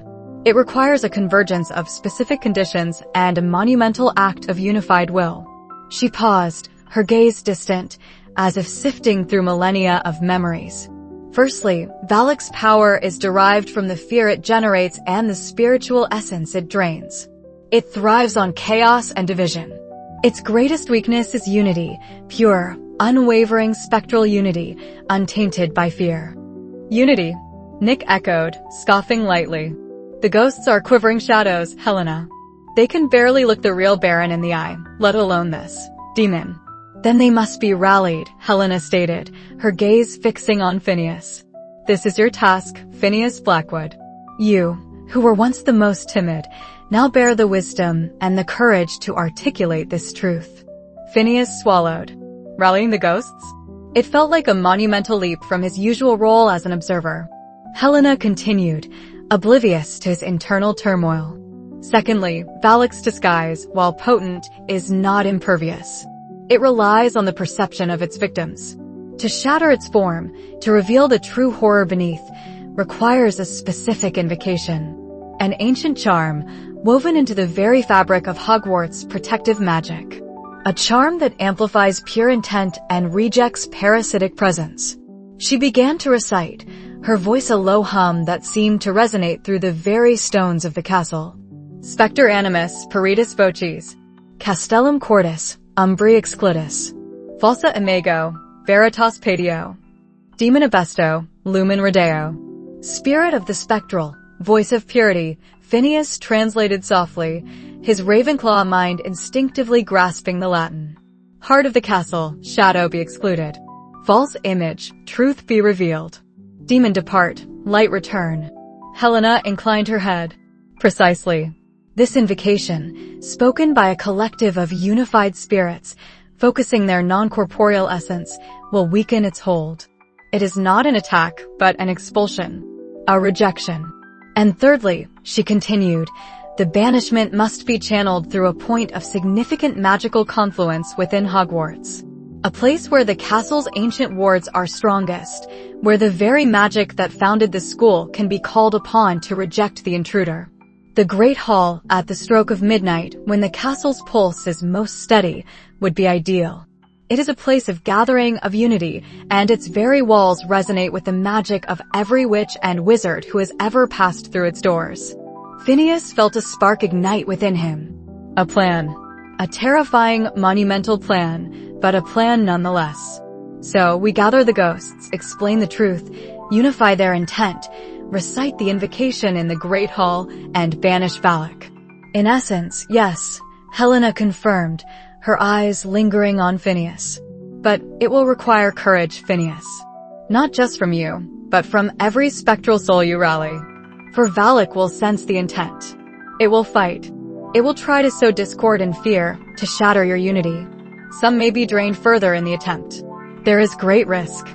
It requires a convergence of specific conditions and a monumental act of unified will." She paused, her gaze distant, as if sifting through millennia of memories. "Firstly, Valak's power is derived from the fear it generates and the spiritual essence it drains. It thrives on chaos and division. Its greatest weakness is unity, pure, unwavering spectral unity, untainted by fear." "Unity," Nick echoed, scoffing lightly. "The ghosts are quivering shadows, Helena. They can barely look the real Baron in the eye, let alone this demon." "Then they must be rallied," Helena stated, her gaze fixing on Phineas. "This is your task, Phineas Blackwood. You, who were once the most timid, now bear the wisdom and the courage to articulate this truth." Phineas swallowed. Rallying the ghosts? It felt like a monumental leap from his usual role as an observer. Helena continued, oblivious to his internal turmoil. "Secondly, Valak's disguise, while potent, is not impervious. It relies on the perception of its victims. To shatter its form, to reveal the true horror beneath, requires a specific invocation. An ancient charm woven into the very fabric of Hogwarts' protective magic. A charm that amplifies pure intent and rejects parasitic presence. She began to recite, her voice a low hum that seemed to resonate through the very stones of the castle. Specter animus, peritus vocis, castellum cordis, umbri excludis, falsa imago, veritas patio, demon abesto, lumen redeo. Spirit of the spectral, voice of purity, Phineas translated softly, his Ravenclaw mind instinctively grasping the Latin. Heart of the castle, shadow be excluded. False image, truth be revealed. Demon depart, light return. Helena inclined her head. Precisely. This invocation, spoken by a collective of unified spirits, focusing their non-corporeal essence, will weaken its hold. It is not an attack, but an expulsion. A rejection. And thirdly, she continued, the banishment must be channeled through a point of significant magical confluence within Hogwarts. A place where the castle's ancient wards are strongest, where the very magic that founded the school can be called upon to reject the intruder. The Great Hall, at the stroke of midnight, when the castle's pulse is most steady, would be ideal. It is a place of gathering, of unity, and its very walls resonate with the magic of every witch and wizard who has ever passed through its doors. Phineas felt a spark ignite within him. A plan. A terrifying, monumental plan, but a plan nonetheless. So we gather the ghosts, explain the truth, unify their intent, recite the invocation in the Great Hall, and banish Valak. In essence, yes, Helena confirmed, her eyes lingering on Phineas. But it will require courage, Phineas. Not just from you, but from every spectral soul you rally. For Valak will sense the intent. It will fight. It will try to sow discord and fear, to shatter your unity. Some may be drained further in the attempt. There is great risk.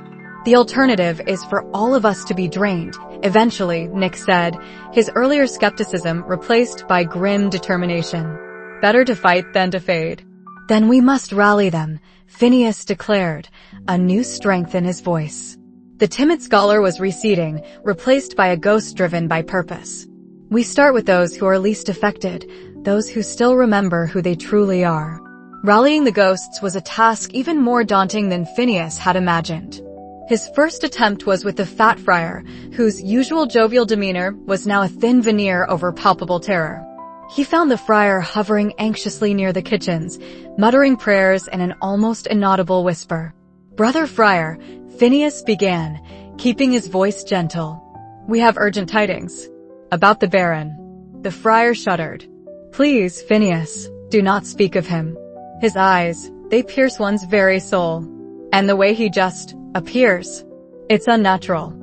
The alternative is for all of us to be drained, eventually, Nick said, his earlier skepticism replaced by grim determination. Better to fight than to fade. Then we must rally them, Phineas declared, a new strength in his voice. The timid scholar was receding, replaced by a ghost driven by purpose. We start with those who are least affected, those who still remember who they truly are. Rallying the ghosts was a task even more daunting than Phineas had imagined. His first attempt was with the fat friar, whose usual jovial demeanor was now a thin veneer over palpable terror. He found the friar hovering anxiously near the kitchens, muttering prayers in an almost inaudible whisper. Brother Friar, Phineas began, keeping his voice gentle. We have urgent tidings. About the Baron. The friar shuddered. Please, Phineas, do not speak of him. His eyes, they pierce one's very soul. And the way he just appears. It's unnatural.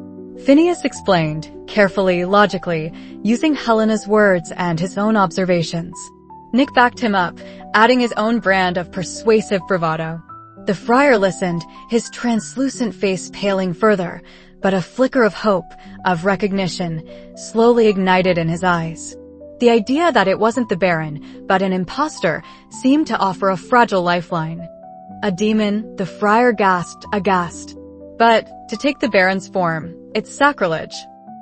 Phineas explained, carefully, logically, using Helena's words and his own observations. Nick backed him up, adding his own brand of persuasive bravado. The friar listened, his translucent face paling further, but a flicker of hope, of recognition, slowly ignited in his eyes. The idea that it wasn't the Baron, but an impostor, seemed to offer a fragile lifeline. A demon, the friar gasped, aghast. But, to take the Baron's form, it's sacrilege.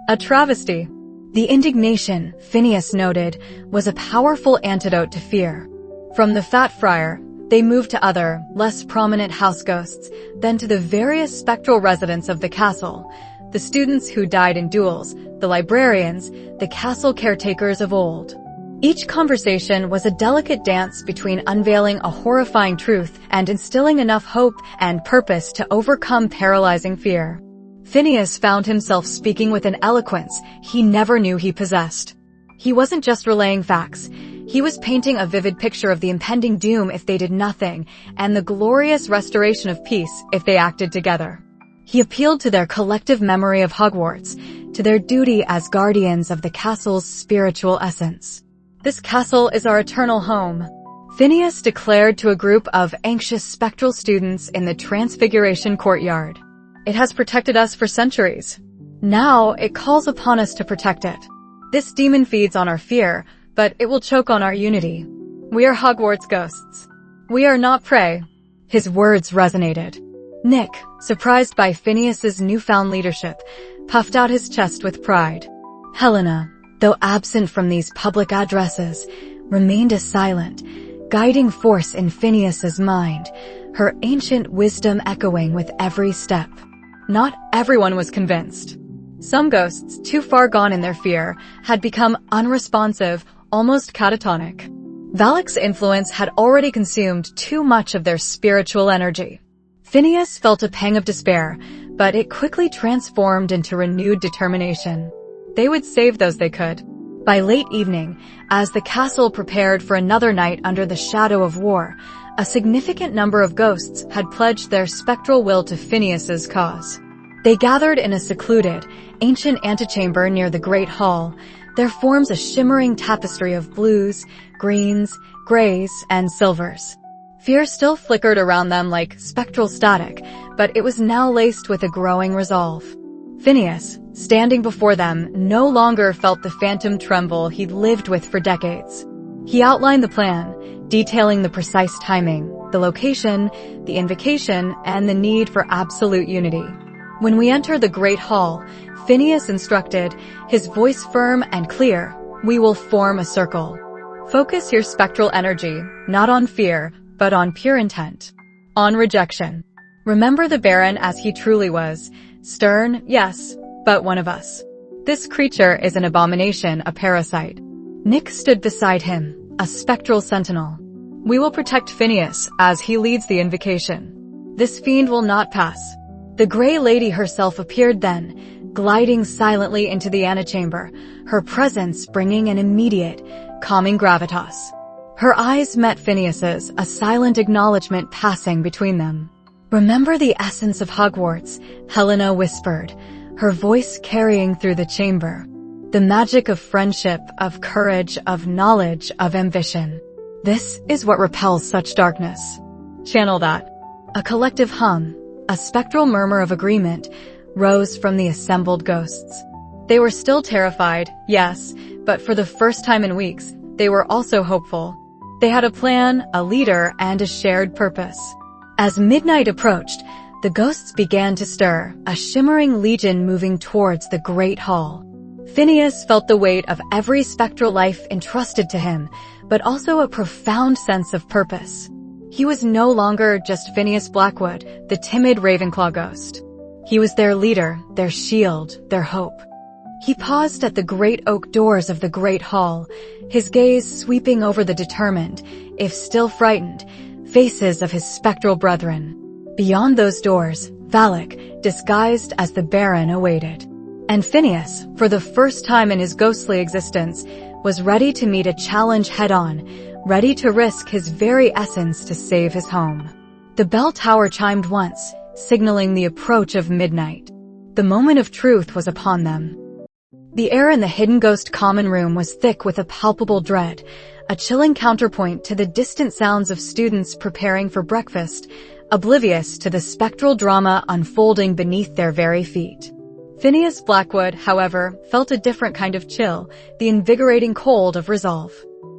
A travesty. The indignation, Phineas noted, was a powerful antidote to fear. From the fat friar, they moved to other, less prominent house ghosts, then to the various spectral residents of the castle, the students who died in duels, the librarians, the castle caretakers of old. Each conversation was a delicate dance between unveiling a horrifying truth and instilling enough hope and purpose to overcome paralyzing fear. Phineas found himself speaking with an eloquence he never knew he possessed. He wasn't just relaying facts. He was painting a vivid picture of the impending doom if they did nothing, and the glorious restoration of peace if they acted together. He appealed to their collective memory of Hogwarts, to their duty as guardians of the castle's spiritual essence. This castle is our eternal home, Phineas declared to a group of anxious spectral students in the Transfiguration courtyard. It has protected us for centuries. Now it calls upon us to protect it. This demon feeds on our fear, but it will choke on our unity. We are Hogwarts ghosts. We are not prey. His words resonated. Nick, surprised by Phineas's newfound leadership, puffed out his chest with pride. Helena, though absent from these public addresses, remained a silent, guiding force in Phineas's mind, her ancient wisdom echoing with every step. Not everyone was convinced. Some ghosts, too far gone in their fear, had become unresponsive, almost catatonic. Valak's influence had already consumed too much of their spiritual energy. Phineas felt a pang of despair, but it quickly transformed into renewed determination. They would save those they could. By late evening, as the castle prepared for another night under the shadow of war, a significant number of ghosts had pledged their spectral will to Phineas's cause. They gathered in a secluded, ancient antechamber near the Great Hall, their forms a shimmering tapestry of blues, greens, grays, and silvers. Fear still flickered around them like spectral static, but it was now laced with a growing resolve. Phineas, standing before them, no longer felt the phantom tremble he'd lived with for decades. He outlined the plan, detailing the precise timing, the location, the invocation, and the need for absolute unity. When we enter the Great Hall, Phineas instructed, his voice firm and clear, "We will form a circle. Focus your spectral energy, not on fear, but on pure intent. On rejection. Remember the Baron as he truly was. Stern, yes, but one of us. This creature is an abomination, a parasite." Nick stood beside him, a spectral sentinel. "We will protect Phineas as he leads the invocation. This fiend will not pass." The Grey Lady herself appeared then, gliding silently into the antechamber, her presence bringing an immediate, calming gravitas. Her eyes met Phineas's, a silent acknowledgement passing between them. "Remember the essence of Hogwarts," Helena whispered, her voice carrying through the chamber. "The magic of friendship, of courage, of knowledge, of ambition. This is what repels such darkness. Channel that." A collective hum, a spectral murmur of agreement, rose from the assembled ghosts. They were still terrified, yes, but for the first time in weeks, they were also hopeful. They had a plan, a leader, and a shared purpose. As midnight approached, the ghosts began to stir, a shimmering legion moving towards the Great Hall. Phineas felt the weight of every spectral life entrusted to him, but also a profound sense of purpose. He was no longer just Phineas Blackwood, the timid Ravenclaw ghost. He was their leader, their shield, their hope. He paused at the great oak doors of the Great Hall, his gaze sweeping over the determined, if still frightened, faces of his spectral brethren. Beyond those doors, Valak, disguised as the Baron, awaited. And Phineas, for the first time in his ghostly existence, was ready to meet a challenge head-on, ready to risk his very essence to save his home. The bell tower chimed once, signaling the approach of midnight. The moment of truth was upon them. The air in the hidden ghost common room was thick with a palpable dread, a chilling counterpoint to the distant sounds of students preparing for breakfast, oblivious to the spectral drama unfolding beneath their very feet. Phineas Blackwood, however, felt a different kind of chill, the invigorating cold of resolve.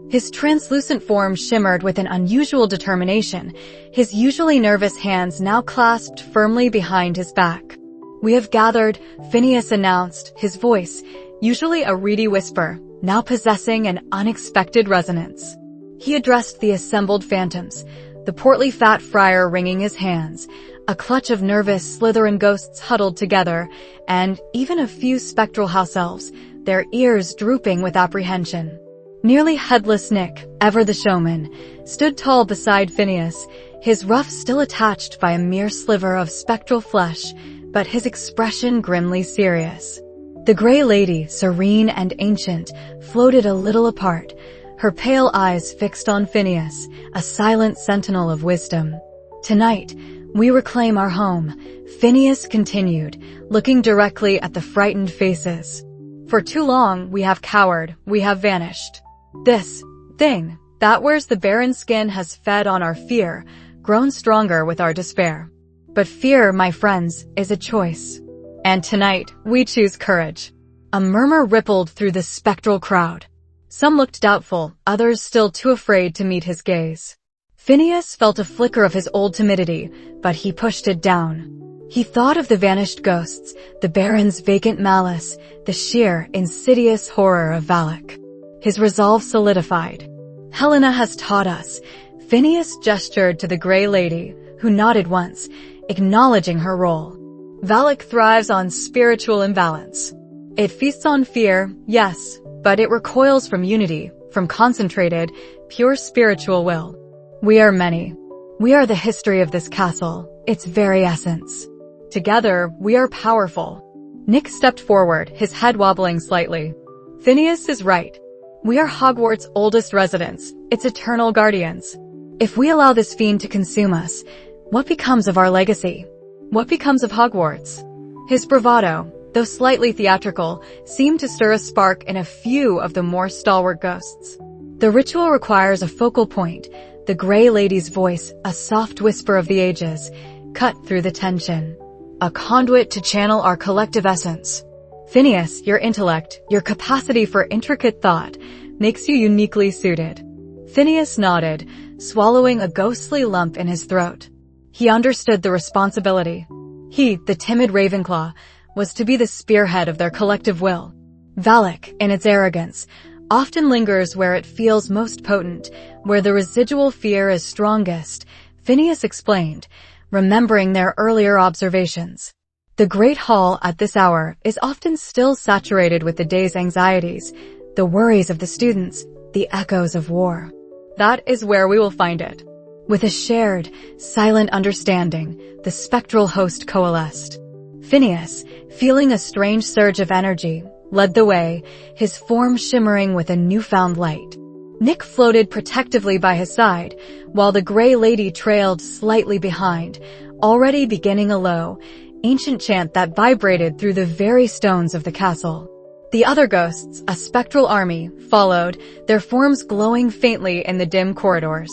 His translucent form shimmered with an unusual determination, his usually nervous hands now clasped firmly behind his back. "We have gathered," Phineas announced, his voice, usually a reedy whisper, now possessing an unexpected resonance. He addressed the assembled phantoms, the portly fat friar wringing his hands, a clutch of nervous Slytherin ghosts huddled together, and even a few spectral house elves, their ears drooping with apprehension. Nearly Headless Nick, ever the showman, stood tall beside Phineas, his ruff still attached by a mere sliver of spectral flesh, but his expression grimly serious. The Grey Lady, serene and ancient, floated a little apart, her pale eyes fixed on Phineas, a silent sentinel of wisdom. "Tonight, we reclaim our home," Phineas continued, looking directly at the frightened faces. "For too long, we have cowered, we have vanished. This thing that wears the Baron's skin has fed on our fear, grown stronger with our despair. But fear, my friends, is a choice. And tonight, we choose courage." A murmur rippled through the spectral crowd. Some looked doubtful, others still too afraid to meet his gaze. Phineas felt a flicker of his old timidity, but he pushed it down. He thought of the vanished ghosts, the Baron's vacant malice, the sheer, insidious horror of Valak. His resolve solidified. Helena has taught us. Phineas gestured to the Grey Lady, who nodded once, acknowledging her role. Valak thrives on spiritual imbalance. It feasts on fear, yes, but it recoils from unity, from concentrated, pure spiritual will. We are many. We are the history of this castle, its very essence. Together, we are powerful. Nick stepped forward, his head wobbling slightly. Phineas is right. We are Hogwarts' oldest residents, its eternal guardians. If we allow this fiend to consume us, what becomes of our legacy? What becomes of Hogwarts? His bravado, though slightly theatrical, seemed to stir a spark in a few of the more stalwart ghosts. The ritual requires a focal point, the Grey Lady's voice, a soft whisper of the ages, cut through the tension. A conduit to channel our collective essence. Phineas, your intellect, your capacity for intricate thought, makes you uniquely suited. Phineas nodded, swallowing a ghostly lump in his throat. He understood the responsibility. He, the timid Ravenclaw, was to be the spearhead of their collective will. Valak, in its arrogance, often lingers where it feels most potent, where the residual fear is strongest, Phineas explained, remembering their earlier observations. The Great Hall at this hour is often still saturated with the day's anxieties, the worries of the students, the echoes of war. That is where we will find it. With a shared, silent understanding, the spectral host coalesced. Phineas, feeling a strange surge of energy, led the way, his form shimmering with a newfound light. Nick floated protectively by his side, while the Grey Lady trailed slightly behind, already beginning a low, ancient chant that vibrated through the very stones of the castle. The other ghosts, a spectral army, followed, their forms glowing faintly in the dim corridors.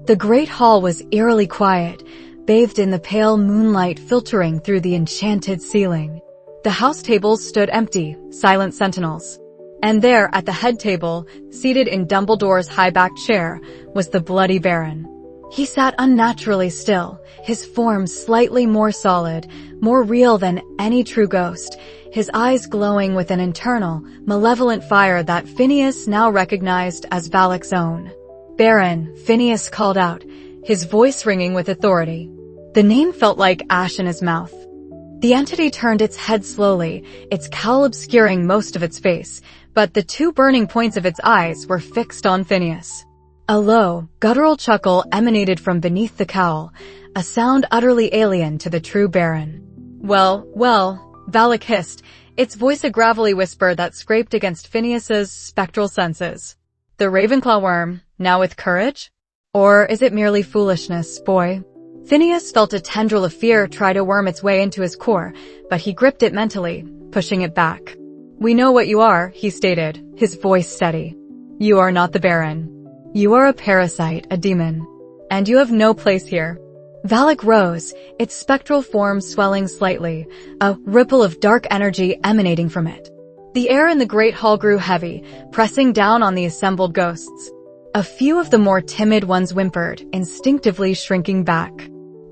The great hall was eerily quiet, bathed in the pale moonlight filtering through the enchanted ceiling. The house tables stood empty, silent sentinels. And there, at the head table, seated in Dumbledore's high-backed chair, was the bloody Baron. He sat unnaturally still, his form slightly more solid, more real than any true ghost, his eyes glowing with an internal, malevolent fire that Phineas now recognized as Valak's own. "Baron," Phineas called out, his voice ringing with authority. The name felt like ash in his mouth. The entity turned its head slowly, its cowl obscuring most of its face, but the two burning points of its eyes were fixed on Phineas. A low, guttural chuckle emanated from beneath the cowl, a sound utterly alien to the true Baron. Well, Valak hissed, its voice a gravelly whisper that scraped against Phineas's spectral senses. The Ravenclaw worm, now with courage? Or is it merely foolishness, boy? Phineas felt a tendril of fear try to worm its way into his core, but he gripped it mentally, pushing it back. "We know what you are," he stated, his voice steady. "You are not the Baron. You are a parasite, a demon. And you have no place here." Valak rose, its spectral form swelling slightly, a ripple of dark energy emanating from it. The air in the great hall grew heavy, pressing down on the assembled ghosts. A few of the more timid ones whimpered, instinctively shrinking back.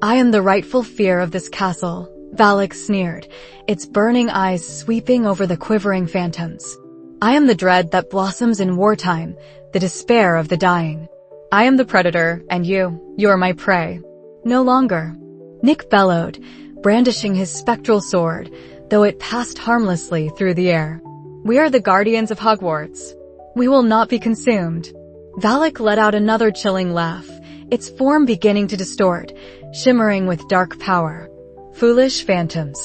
"I am the rightful fear of this castle," Valak sneered, its burning eyes sweeping over the quivering phantoms. "I am the dread that blossoms in wartime, the despair of the dying. I am the predator, and you are my prey. No longer." Nick bellowed, brandishing his spectral sword, though it passed harmlessly through the air. "We are the guardians of Hogwarts. We will not be consumed." Valak let out another chilling laugh, its form beginning to distort, shimmering with dark power. "Foolish phantoms.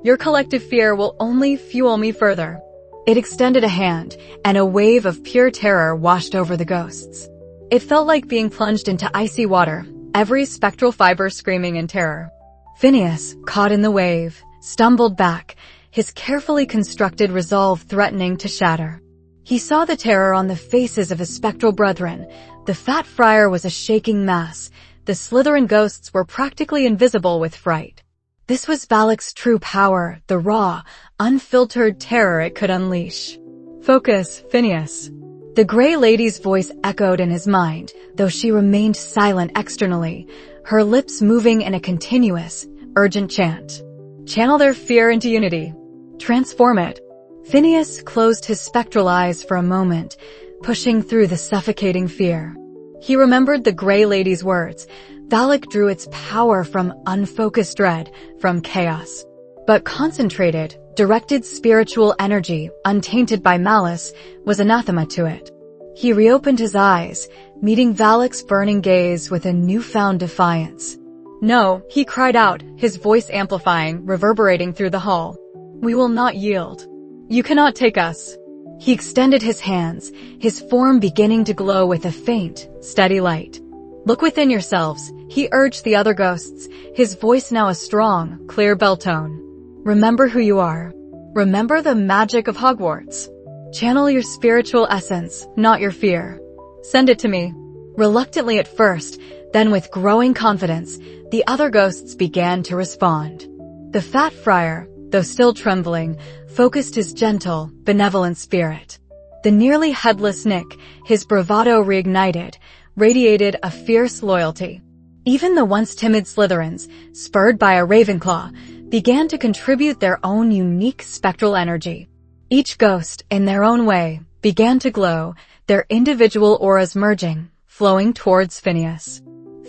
Your collective fear will only fuel me further." It extended a hand, and a wave of pure terror washed over the ghosts. It felt like being plunged into icy water, every spectral fiber screaming in terror. Phineas, caught in the wave, stumbled back, his carefully constructed resolve threatening to shatter. He saw the terror on the faces of his spectral brethren. The fat friar was a shaking mass. The Slytherin ghosts were practically invisible with fright. This was Valak's true power, the raw, unfiltered terror it could unleash. "Focus, Phineas." The Grey Lady's voice echoed in his mind, though she remained silent externally, her lips moving in a continuous, urgent chant. Channel their fear into unity. Transform it. Phineas closed his spectral eyes for a moment, pushing through the suffocating fear. He remembered the Grey Lady's words. Valak drew its power from unfocused dread, from chaos. But concentrated, directed spiritual energy, untainted by malice, was anathema to it. He reopened his eyes, meeting Valak's burning gaze with a newfound defiance. "No," he cried out, his voice amplifying, reverberating through the hall. "We will not yield. You cannot take us." He extended his hands, his form beginning to glow with a faint, steady light. "Look within yourselves," he urged the other ghosts, his voice now a strong, clear bell tone. "Remember who you are. Remember the magic of Hogwarts. Channel your spiritual essence, not your fear. Send it to me." Reluctantly at first, then with growing confidence, the other ghosts began to respond. The fat friar, though still trembling, focused his gentle, benevolent spirit. The nearly headless Nick, his bravado reignited, radiated a fierce loyalty. Even the once timid Slytherins, spurred by a Ravenclaw, began to contribute their own unique spectral energy. Each ghost, in their own way, began to glow, their individual auras merging, flowing towards Phineas.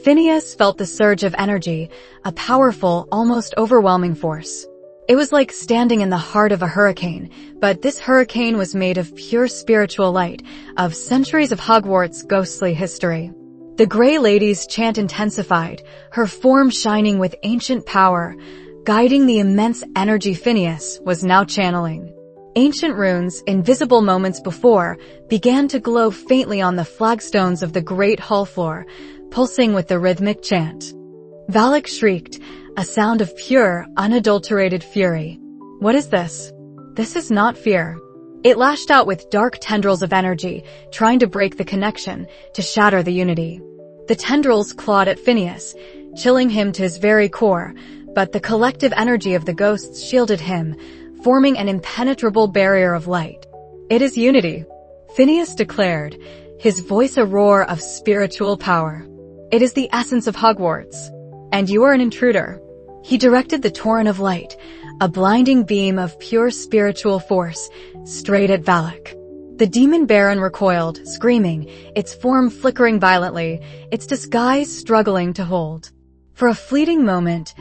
Phineas felt the surge of energy, a powerful, almost overwhelming force. It was like standing in the heart of a hurricane, but this hurricane was made of pure spiritual light, of centuries of Hogwarts' ghostly history. The Grey Lady's chant intensified, her form shining with ancient power, guiding the immense energy Phineas was now channeling. Ancient runes, invisible moments before, began to glow faintly on the flagstones of the great hall floor, pulsing with the rhythmic chant. Valak shrieked, a sound of pure, unadulterated fury. "What is this? This is not fear." It lashed out with dark tendrils of energy, trying to break the connection, to shatter the unity. The tendrils clawed at Phineas, chilling him to his very core, but the collective energy of the ghosts shielded him, forming an impenetrable barrier of light. "It is unity," Phineas declared, his voice a roar of spiritual power. "It is the essence of Hogwarts. And you are an intruder." He directed the torrent of light, a blinding beam of pure spiritual force, straight at Valak. The demon baron recoiled, screaming, its form flickering violently, its disguise struggling to hold. For a fleeting moment,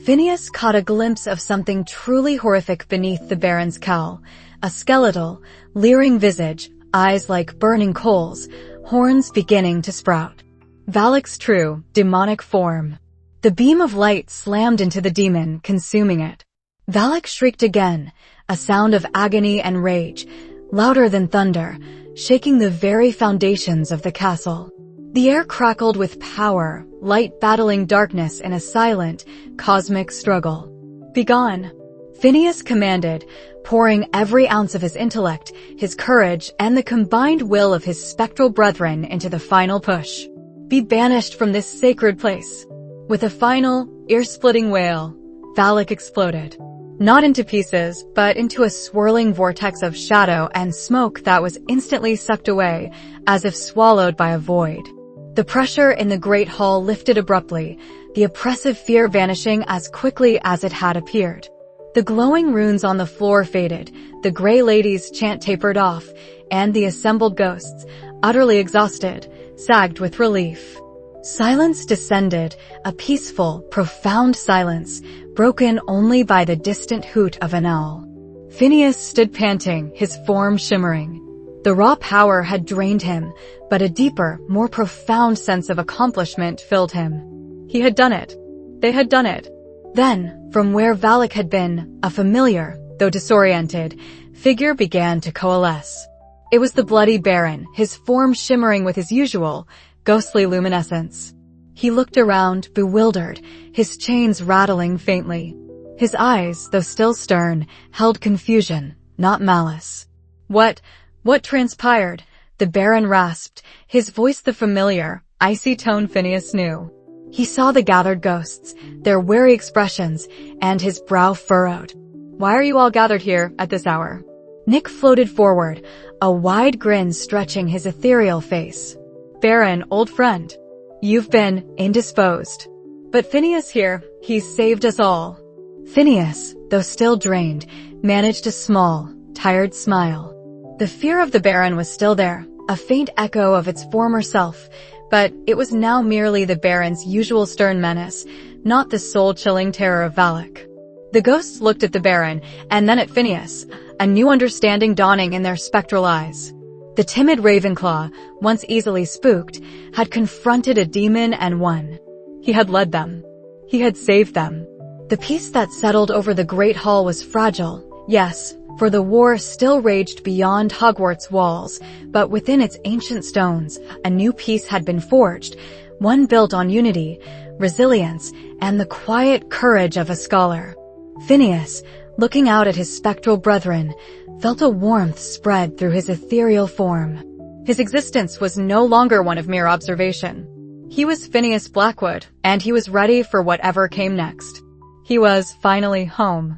Phineas caught a glimpse of something truly horrific beneath the baron's cowl, a skeletal, leering visage, eyes like burning coals, horns beginning to sprout. Valak's true, demonic form. The beam of light slammed into the demon, consuming it. Valak shrieked again, a sound of agony and rage, louder than thunder, shaking the very foundations of the castle. The air crackled with power, light battling darkness in a silent, cosmic struggle. "Begone," Phineas commanded, pouring every ounce of his intellect, his courage, and the combined will of his spectral brethren into the final push. "Be banished from this sacred place." With a final, ear-splitting wail, Valak exploded. Not into pieces, but into a swirling vortex of shadow and smoke that was instantly sucked away, as if swallowed by a void. The pressure in the great hall lifted abruptly, the oppressive fear vanishing as quickly as it had appeared. The glowing runes on the floor faded, the Grey Lady's chant tapered off, and the assembled ghosts, utterly exhausted, sagged with relief. Silence descended, a peaceful, profound silence, broken only by the distant hoot of an owl. Phineas stood panting, his form shimmering. The raw power had drained him, but a deeper, more profound sense of accomplishment filled him. He had done it. They had done it. Then, from where Valak had been, a familiar, though disoriented, figure began to coalesce. It was the bloody Baron, his form shimmering with his usual, ghostly luminescence. He looked around, bewildered, his chains rattling faintly. His eyes, though still stern, held confusion, not malice. What transpired? The Baron rasped, his voice the familiar, icy tone Phineas knew. He saw the gathered ghosts, their wary expressions, and his brow furrowed. "Why are you all gathered here at this hour?" Nick floated forward, a wide grin stretching his ethereal face. "Baron, old friend. You've been indisposed. But Phineas here, he's saved us all." Phineas, though still drained, managed a small, tired smile. The fear of the Baron was still there, a faint echo of its former self, but it was now merely the Baron's usual stern menace, not the soul-chilling terror of Valak. The ghosts looked at the Baron, and then at Phineas, a new understanding dawning in their spectral eyes. The timid Ravenclaw, once easily spooked, had confronted a demon and won. He had led them. He had saved them. The peace that settled over the Great Hall was fragile, yes, for the war still raged beyond Hogwarts' walls, but within its ancient stones, a new peace had been forged, one built on unity, resilience, and the quiet courage of a scholar. Phineas, looking out at his spectral brethren, felt a warmth spread through his ethereal form. His existence was no longer one of mere observation. He was Phineas Blackwood, and he was ready for whatever came next. He was finally home.